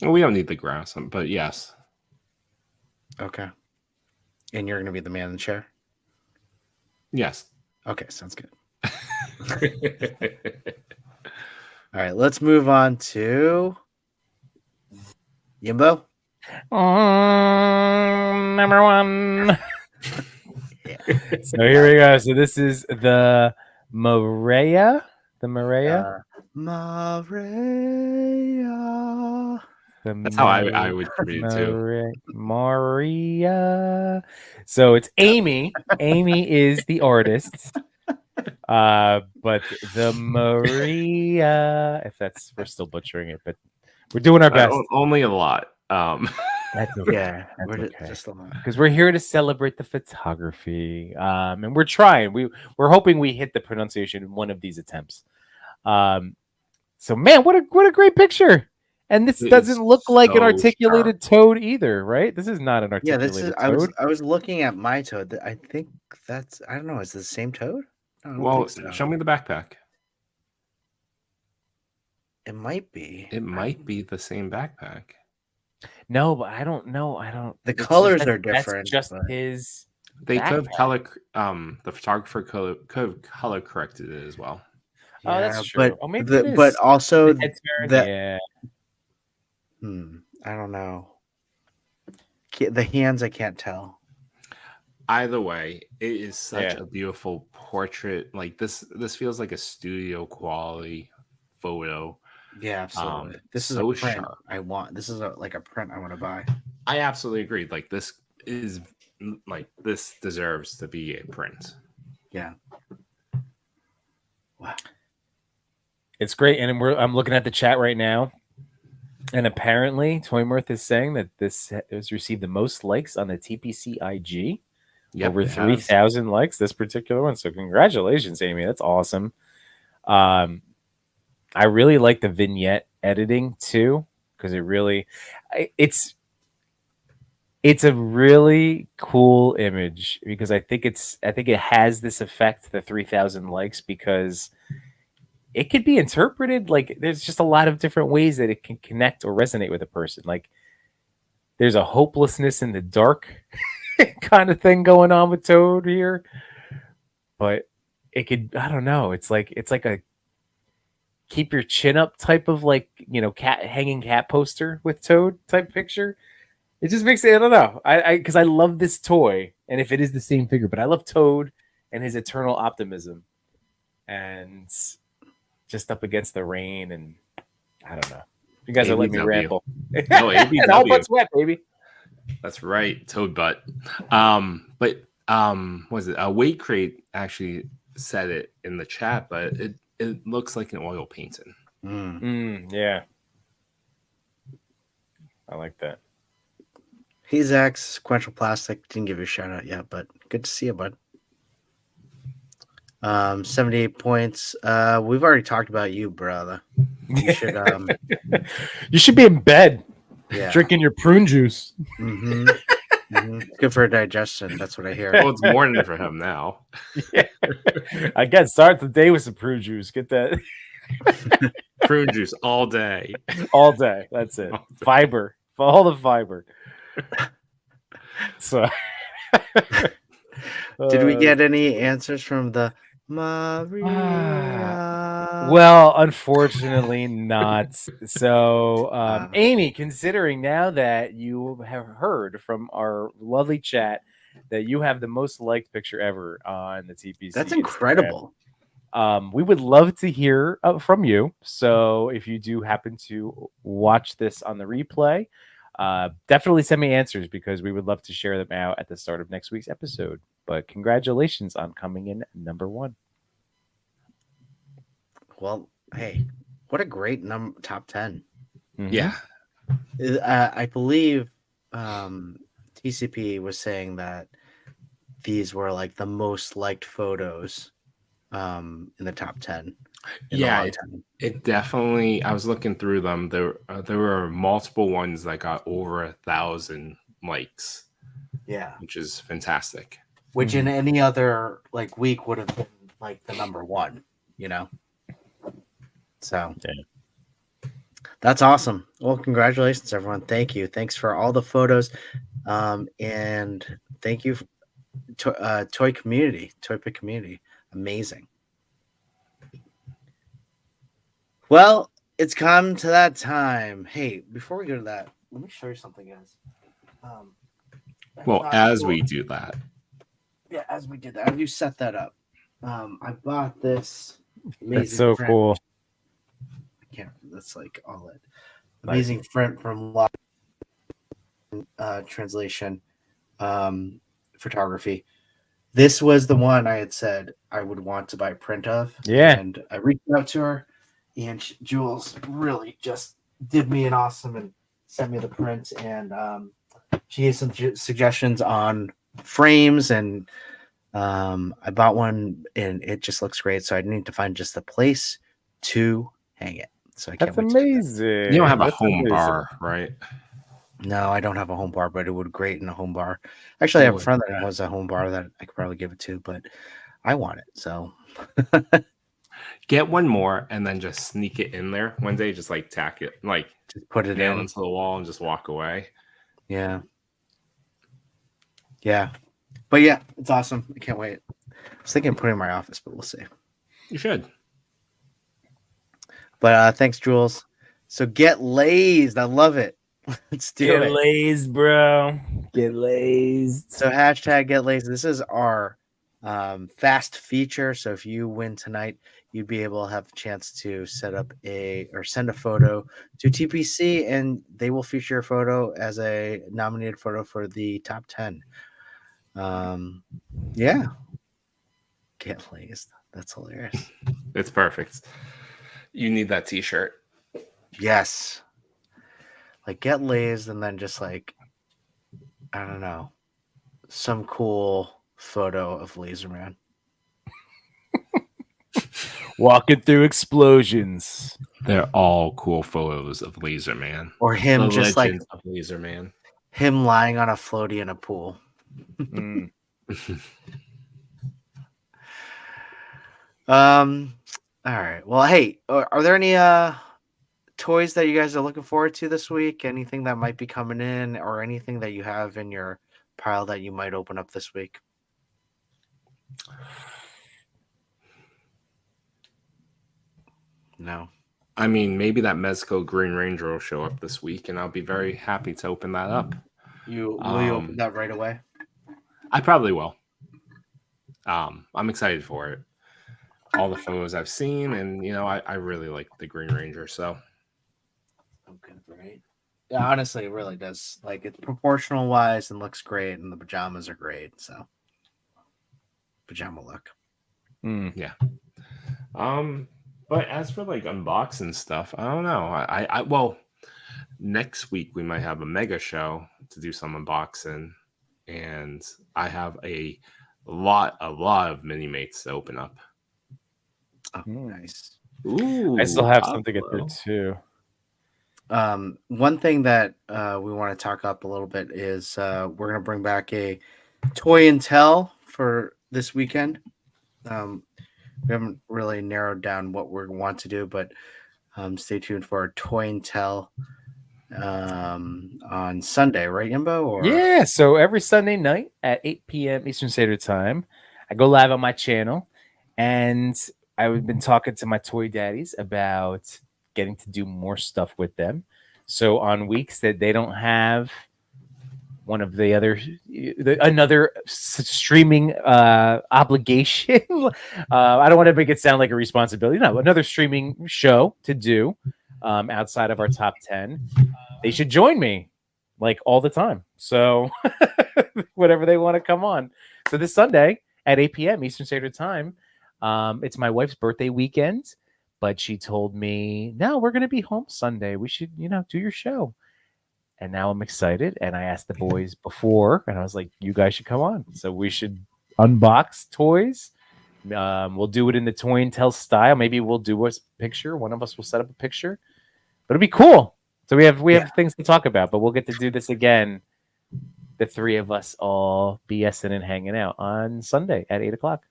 Well, we don't need the grass, but yes. Okay. And you're going to be the man in the chair? Yes. Okay, sounds good. All right, let's move on to Yimbo. Number one. Yeah. So here we go. So this is the Maria. The Maria. Maria. That's how I would read it too. Maria. So it's Amy. Amy is the artist. But the Maria, if that's, we're still butchering it, but we're doing our best. Only a lot. That's okay. Yeah, That's we're okay. just a lot. Because we're here to celebrate the photography, and we're trying. We're hoping we hit the pronunciation in one of these attempts. So man, what a great picture! And this doesn't look like an articulated toad either, right? This is not an articulated toad. I was looking at my toad. I think that's, I don't know. Is it the same toad? I don't Well, think so. show me the backpack. It might be. It might be the same backpack. No, but I don't know. The colors are different. That's just but... his. They could have color. The photographer could have color corrected it as well. Yeah, oh, that's true. But, maybe but also yeah. I don't know. The hands, I can't tell. Either way, it is such a beautiful portrait. Like this feels like a studio quality photo. Yeah, absolutely. This is so a print sharp. I want. This is like a print I want to buy. I absolutely agree. Like this deserves to be a print. Yeah. Wow. It's great, and I'm looking at the chat right now, and apparently Toymirth is saying that this has received the most likes on the TPC IG. Yep, over 3,000 likes, this particular one. So congratulations, Amy. That's awesome. I really like the vignette editing too, because it's a really cool image, because I think it has this effect, the 3,000 likes, because it could be interpreted like there's just a lot of different ways that it can connect or resonate with a person. Like there's a hopelessness in the dark kind of thing going on with Toad here, but it could, I don't know, it's like a keep your chin up type of, like, you know, hanging cat poster with Toad type picture. It just makes it, I don't know, because I love this toy, and if it is the same figure, but I love Toad and his eternal optimism, and just up against the rain, and I don't know. You guys are letting me ramble. No, ABW. All butt's wet, baby. That's right, Toad butt. But was it Weight Crate actually said it in the chat? But it looks like an oil painting. Yeah, I like that. Hey Zach, Sequential Plastic, didn't give you a shout out yet, but good to see you, bud. 78 points. We've already talked about you, brother. You should you should be in bed, drinking your prune juice. Good for digestion. That's what I hear. Well, it's morning for him now. Again, start the day with some prune juice. Get that prune juice all day. All day. That's it. Fiber. All the fiber. So did we get any answers from the Maria? Well, unfortunately not. So Amy, considering now that you have heard from our lovely chat that you have the most liked picture ever on the TPC, that's incredible. Instagram, we would love to hear from you. So if you do happen to watch this on the replay, definitely send me answers, because we would love to share them out at the start of next week's episode. But congratulations on coming in number 1. Well, hey, what a great top 10. Yeah. I believe TCP was saying that these were like the most liked photos in the top 10. Yeah, it definitely, I was looking through them. There were multiple ones that got over 1,000 likes. Yeah. Which is fantastic. Which in any other like week would have been like the number 1, you know? So that's awesome. Well, congratulations, everyone. Thank you. Thanks for all the photos. And thank you, Toy Pick community. Amazing. Well, it's come to that time. Hey, before we go to that, let me show you something, guys. Well, as we do that. Yeah, as we did that, as you set that up, I bought this amazing. That's so print. cool. Yeah, that's like all it. amazing print from translation photography. This was the one I had said I would want to buy print of. Yeah. And I reached out to her, and Jules really just did me an awesome and sent me the print. And she gave some suggestions on frames, and I bought one, and it just looks great. So I need to find just the place to hang it. So I can't That's wait to do that. amazing. You don't have a That's home amazing. bar, right? No, I don't have a home bar, but it would great in a home bar. Actually, I have a friend that has a home bar that I could probably give it to, but I want it. So Get one more and then just sneak it in there one day. Just like tack it, like just put it nail in. into the wall and just walk away. Yeah. Yeah. But yeah, it's awesome. I can't wait. I was thinking of putting it in my office, but we'll see. You should. But thanks, Jules. So get lazed. I love it. Let's do Get it. lazed, bro. Get lazed. So hashtag get lazed. This is our fast feature. So if you win tonight, you'd be able to have a chance to set up send a photo to TPC, and they will feature a photo as a nominated photo for the top 10. Yeah. Get lazed. That's hilarious. It's perfect. You need that t-shirt. Yes. Like get lazed, and then just like, I don't know, some cool photo of Laser Man. Walking through explosions. They're all cool photos of Laser Man. Or him The just like legend of Laser Man. him lying on a floaty in a pool. Mm. All right. Well, hey, are there any toys that you guys are looking forward to this week? Anything that might be coming in, or anything that you have in your pile that you might open up this week? No. I mean, maybe that Mezco Green Ranger will show up this week, and I'll be very happy to open that up. Will you open that right away? I probably will. I'm excited for it. All the photos I've seen, and I really like the Green Ranger. So, Okay, great. Yeah, honestly, it really does. Like, it's proportional wise and looks great, and the pajamas are great. So, pajama look. Yeah. But as for like unboxing stuff, I don't know. Well, next week we might have a mega show to do some unboxing, and I have a lot of mini mates to open up. Oh, nice. Ooh, I still have some to get there too. One thing that we want to talk up a little bit is we're going to bring back a toy and tell for this weekend. We haven't really narrowed down what we want to do, but stay tuned for our toy and tell on Sunday, right, Yimbo? Yeah, so every Sunday night at 8 p.m. Eastern Standard Time, I go live on my channel, and I've been talking to my toy daddies about getting to do more stuff with them. So on weeks that they don't have one of the another streaming obligation, I don't want to make it sound like a responsibility. No, another streaming show to do outside of our top 10. They should join me like all the time. So whatever they want to come on. So this Sunday at 8 p.m. Eastern Standard Time, it's my wife's birthday weekend, but she told me, no, we're going to be home Sunday. We should, do your show. And now I'm excited. And I asked the boys before, and I was like, you guys should come on. So we should unbox toys. We'll do it in the toy and tell style. Maybe we'll do a picture. One of us will set up a picture. But it'll be cool. So we have things to talk about, but we'll get to do this again. The three of us all BSing and hanging out on Sunday at 8 o'clock.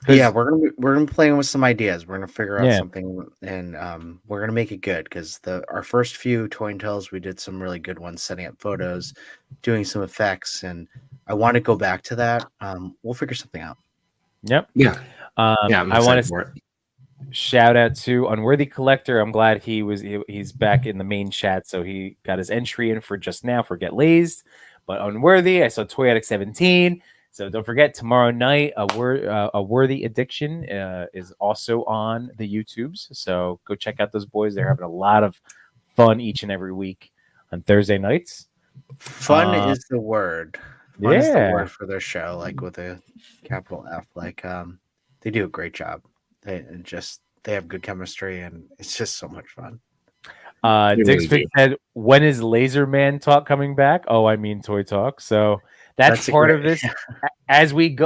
Yeah, we're gonna be playing with some ideas. We're gonna figure out something, and we're gonna make it good because our first few toy and tells, we did some really good ones, setting up photos, doing some effects, and I want to go back to that. We'll figure something out. Yep. Yeah. I want to shout out to Unworthy Collector. I'm glad he's back in the main chat, so he got his entry in for just now for Get Lazed. But Unworthy, I saw Toy Addict 17. So don't forget, tomorrow night, a Worthy Addiction is also on the YouTubes. So go check out those boys. They're having a lot of fun each and every week on Thursday nights. Fun is the word. Fun is the Yeah. word for their show, like with a capital F. Like they do a great job. They have good chemistry, and it's just so much fun. They really Dixford do. said, "When is Laser Man Talk coming back?" Oh, I mean Toy Talk. So that's a part great- of this. As we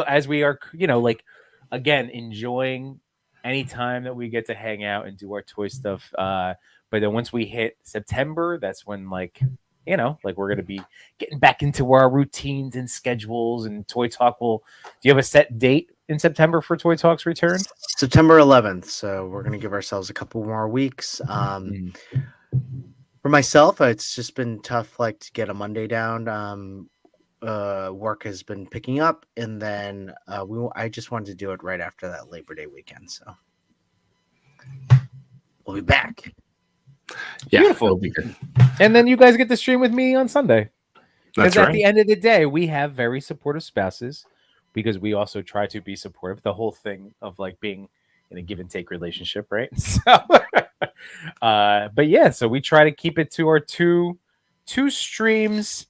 are, like again, enjoying any time that we get to hang out and do our toy stuff. But then once we hit September, that's when like we're gonna be getting back into our routines and schedules. And Toy Talk will. Do you have a set date in September for Toy Talk's return? September 11th. So we're gonna give ourselves a couple more weeks. For myself, it's just been tough, like to get a Monday down. Work has been picking up, and then I just wanted to do it right after that Labor Day weekend. So we'll be back. Yeah, Beautiful. it'll be good. And then you guys get to stream with me on Sunday. That's Because at right. the end of the day, we have very supportive spouses because we also try to be supportive. The whole thing of like being in a give and take relationship, right? So, but yeah, so we try to keep it to our two streams,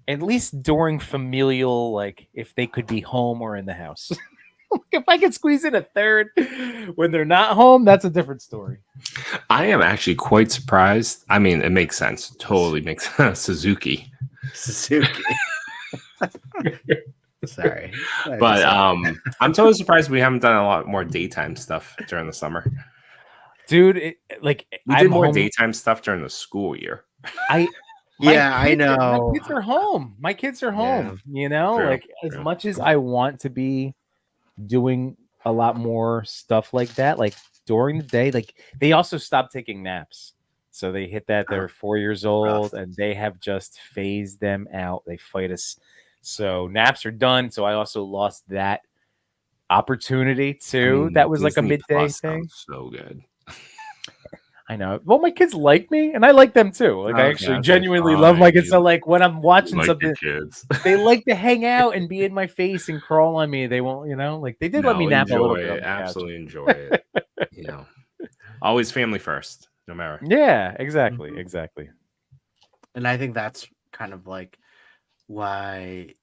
at least during familial, like if they could be home or in the house. If I could squeeze in a third when they're not home, that's a different story. I am actually quite surprised. I mean, it makes sense. Totally makes sense. Suzuki. Sorry. But I'm totally surprised we haven't done a lot more daytime stuff during the summer. Dude, We did more daytime stuff during the school year. I know. My kids are home. My kids are home. True, like as much as I want to be doing a lot more stuff like that, like during the day, like they also stopped taking naps. So they hit that they're 4 years old and they have just phased them out. They fight us. So naps are done. So I also lost that opportunity too. I mean, that was like a Disney midday Plus thing. sounds so good. I know. Well, my kids like me, and I like them too. Like I actually genuinely love my kids. So like when I'm watching something, kids. they like to hang out and be in my face and crawl on me. They won't, like they did let me nap a little bit. Absolutely enjoy it. Always family first, no matter. Yeah, exactly. And I think that's kind of like why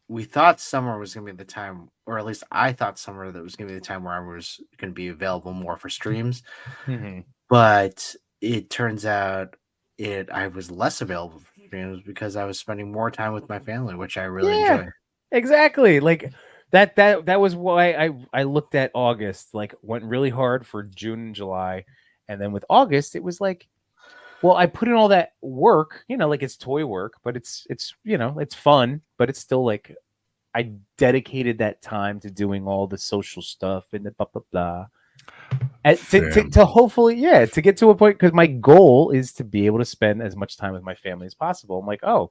we thought summer was going to be the time, or at least I thought summer that was going to be the time where I was going to be available more for streams. Mm-hmm. But it turns out I was less available for streams because I was spending more time with my family, which I really enjoy. Exactly. Like that was why I looked at August, like went really hard for June and July. And then with August, it was like, well, I put in all that work, like it's toy work, but it's it's fun, but it's still like I dedicated that time to doing all the social stuff and the blah blah blah. To hopefully, to get to a point, because my goal is to be able to spend as much time with my family as possible. I'm like, oh,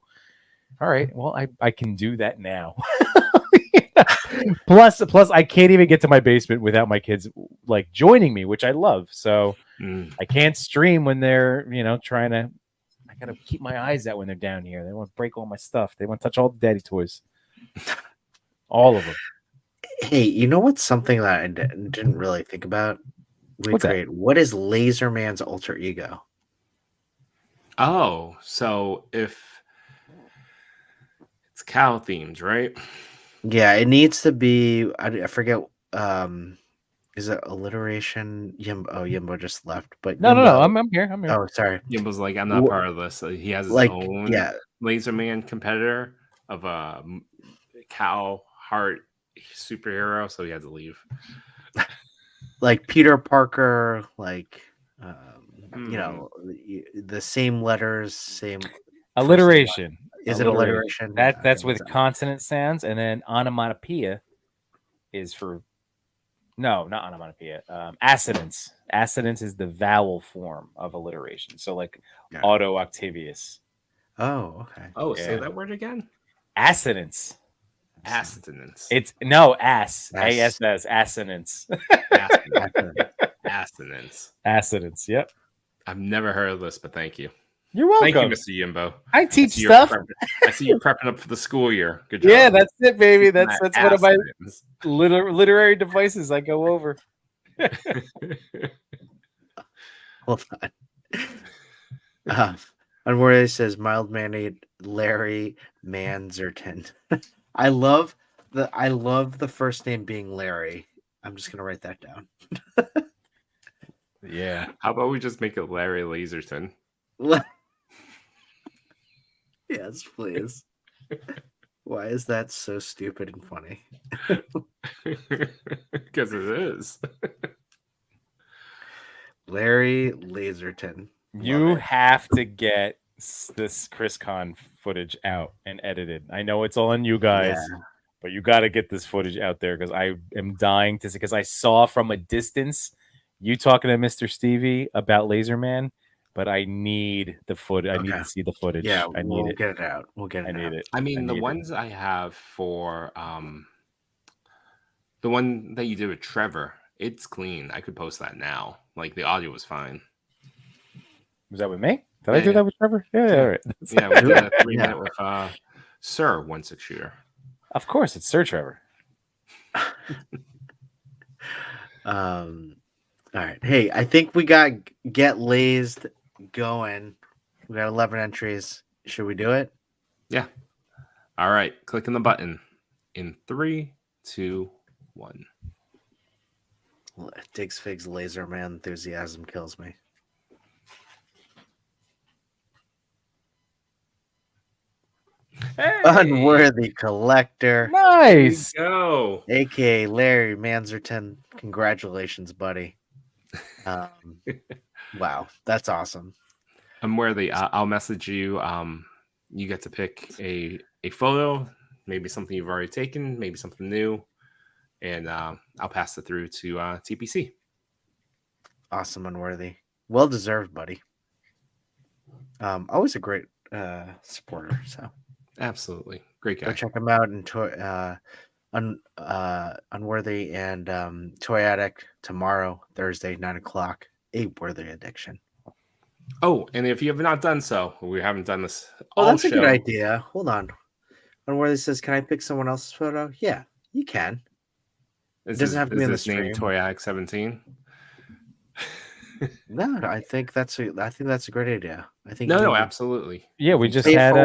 all right, well, I can do that now. Plus, I can't even get to my basement without my kids like joining me, which I love. So I can't stream when they're trying to. I gotta keep my eyes out when they're down here. They want to break all my stuff. They want to touch all the daddy toys, all of them. Hey, you know what's something that I didn't really think about? What's that? What is Laser Man's alter ego? Oh, so if it's cow themed, right? Yeah, it needs to be. I forget. Is it alliteration? Yimbo just left. But No, I'm here. Oh, sorry. Yimbo's like, I'm not part of this. So he has his own Laser Man competitor of a cow heart superhero, so he has to leave. Like Peter Parker, like the same letters, same alliteration. Is it alliteration? That's with consonant sounds, and then onomatopoeia is for not onomatopoeia. Assonance. Assonance is the vowel form of alliteration. So like Auto Octavius. Oh, okay. Oh, say that word again. Assonance. Assonance. It's ass. A-S-S. Assonance. Assonance. Assonance. Yep. I've never heard of this, but thank you. You're welcome. Thank you, Mr. Yimbo. I teach stuff. I see you prepping up for the school year. Good job. Yeah, that's it, baby. That's one of my literary devices I go over. Hold on. Unworthy says mild mannered Larry Manzerton. I love the first name being Larry. I'm just gonna write that down. Yeah. How about we just make it Larry Laserton? Yes, please. Why is that so stupid and funny? Because it is. Larry Laserton. You have to get this Chris Con footage out and edited. I know it's all on you guys, but you got to get this footage out there because I am dying to see. Because I saw from a distance you talking to Mr. Stevie about Laserman, but I need the footage. I need to see the footage. Yeah, I need we'll it. get it out. We'll get it. I need out. it. I mean, the ones I have for the one that you did with Trevor, it's clean. I could post that now. Like the audio was fine. Was that with me? Did I do that with Trevor? Yeah, all right. Yeah, we did a 3-minute with Sir 1/6 shooter. Of course, it's Sir Trevor. All right. Hey, I think we got Get Lazed going. We got 11 entries. Should we do it? Yeah. All right. Clicking the button in 3, 2, 1. Diggs Figs Laser Man enthusiasm kills me. Hey! Unworthy Collector. Nice. Go. AKA Larry Manzerton. Congratulations, buddy. Wow, that's awesome. Unworthy. I'll message you. You get to pick a photo, maybe something you've already taken, maybe something new, and I'll pass it through to TPC. Awesome, Unworthy. Well deserved, buddy. Always a great supporter. So absolutely great guy. Go check him out and Unworthy and Toy Addict tomorrow, Thursday, 9:00. A Worthy Addiction. Oh, and if you have not done so, we haven't done this. Oh, that's a good idea. Hold on. Unworthy says, "Can I pick someone else's photo?" Yeah, you can. It doesn't have to be in the stream. Name Toy Addict 17. No, I think that's a great idea. I think no, absolutely. Yeah, we just had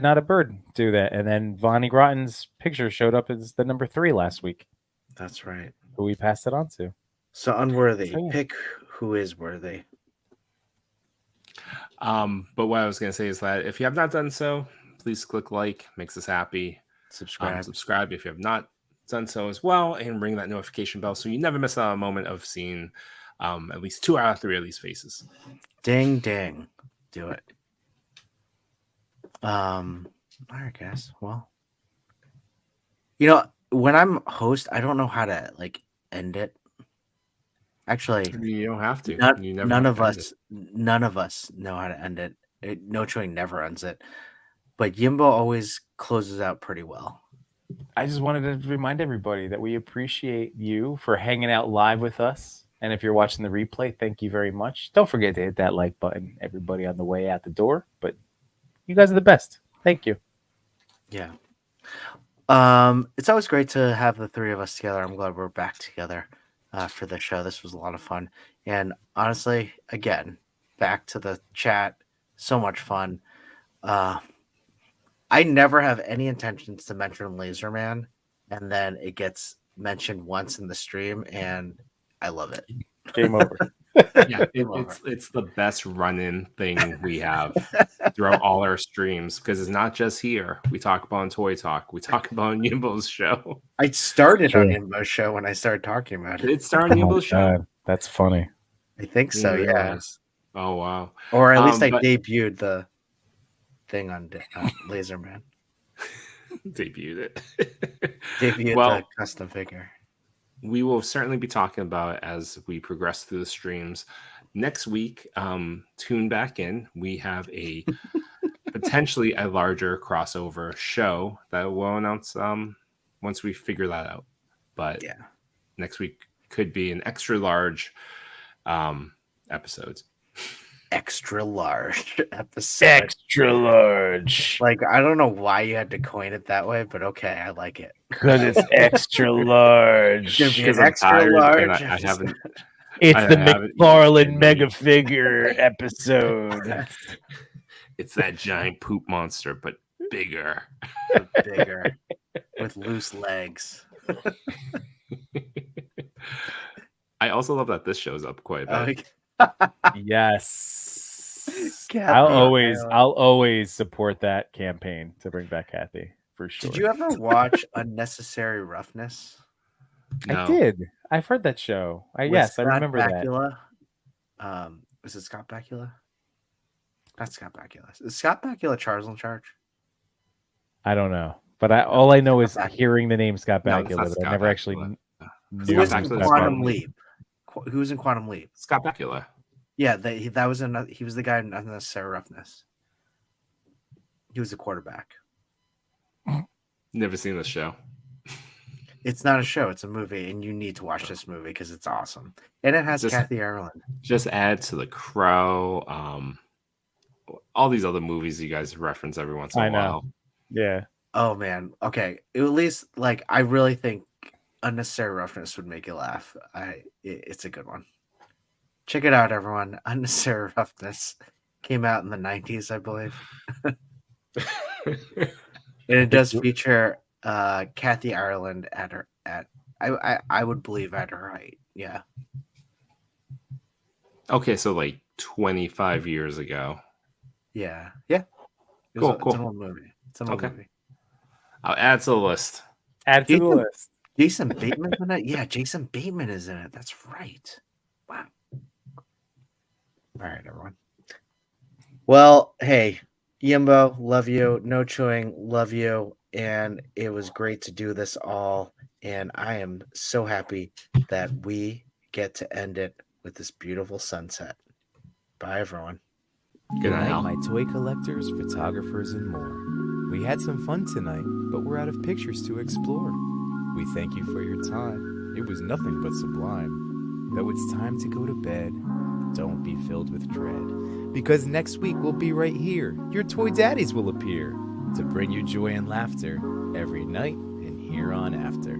Not a Bird do that, and then Vonnie Grotten's picture showed up as the number 3 last week. That's right. Who we passed it on to. So Unworthy, pick who is worthy. But what I was going to say is that if you have not done so, please click like. Makes us happy. Subscribe if you have not done so as well, and ring that notification bell so you never miss out a moment of seeing at least 2 out of 3 of these faces. Ding ding, do it. All right, guys. Well, when I'm host, I don't know how to end it. Actually, you don't have to. None of us know how to end it. No Chewing never ends it, but Yimbo always closes out pretty well. I just wanted to remind everybody that we appreciate you for hanging out live with us. And if you're watching the replay, thank you very much. Don't forget to hit that like button, everybody on the way out the door. But you guys are the best. Thank you. Yeah. It's always great to have the 3 of us together. I'm glad we're back together for the show. This was a lot of fun. And honestly, again, back to the chat. So much fun. I never have any intentions to mention Laserman, and then it gets mentioned once in the stream, and I love it. Game over. Yeah, it's the best run-in thing we have throughout all our streams, because it's not just here. We talk about on Toy Talk. We talk about on Yimbo's show. I started on Yimbo's show when I started talking about it. It started on Yimbo's show. That's funny. I think so, yeah. Oh, wow. Or at least I debuted the thing on Laserman. Debuted it. Debuted the custom figure. We will certainly be talking about it as we progress through the streams. Next week, tune back in. We have a potentially a larger crossover show that we'll announce once we figure that out. But yeah, next week could be an extra large episode. Extra large episode. Extra large. I don't know why you had to coin it that way, but okay, I like it. Because it's extra large. Because I'm extra large. I haven't It's I the haven't McFarlane eaten mega any. figure episode. It's that giant poop monster, but bigger. Bigger with loose legs. I also love that this shows up quite a bit. Yes. Kathy I'll always support that campaign to bring back Kathy for sure. Did you ever watch Unnecessary Roughness? I did. I've heard that show. Yes, I remember Bakula? Is it Scott Bakula? Not Scott Bakula. Is Scott Bakula Charles in Charge? that. I don't know, but all I know is Scott Bakula. hearing the name Scott No, it's Bakula, not but I Scott never Bakula. actually Who knew. was Scott in Bakula's Quantum from- Leap? Who was in Quantum Leap? Scott Bakula. Yeah, that was he was the guy in Unnecessary Roughness. He was the quarterback. Never seen this show. It's not a show; it's a movie, and you need to watch this movie because it's awesome. And it has Just- Kathy Ireland. Just add to The Crow. All these other movies you guys reference every once in a I know. while. Yeah. Oh man, okay. At least like I really think Unnecessary Roughness would make you laugh. It's a good one. Check it out, everyone. Unnecessary Roughness came out in the 90s, I believe. And it does feature Kathy Ireland I would believe at her height. Yeah. Okay, so like 25 years ago. Yeah. Yeah. Cool, It's an cool. old movie. It's an old Okay. movie. I'll add to the list. Add to the Jason- list. Jason Bateman's in it? Yeah, Jason Bateman is in it. That's right. Wow. All right, everyone. Well, hey, Yimbo, love you. No Chewing, love you. And it was great to do this all. And I am so happy that we get to end it with this beautiful sunset. Bye, everyone. Good night, Al. my toy collectors, photographers, and more. We had some fun tonight, but we're out of pictures to explore. We thank you for your time. It was nothing but sublime. Though it's time to go to bed, don't be filled with dread. Because next week we'll be right here. Your toy daddies will appear to bring you joy and laughter every night and here on after.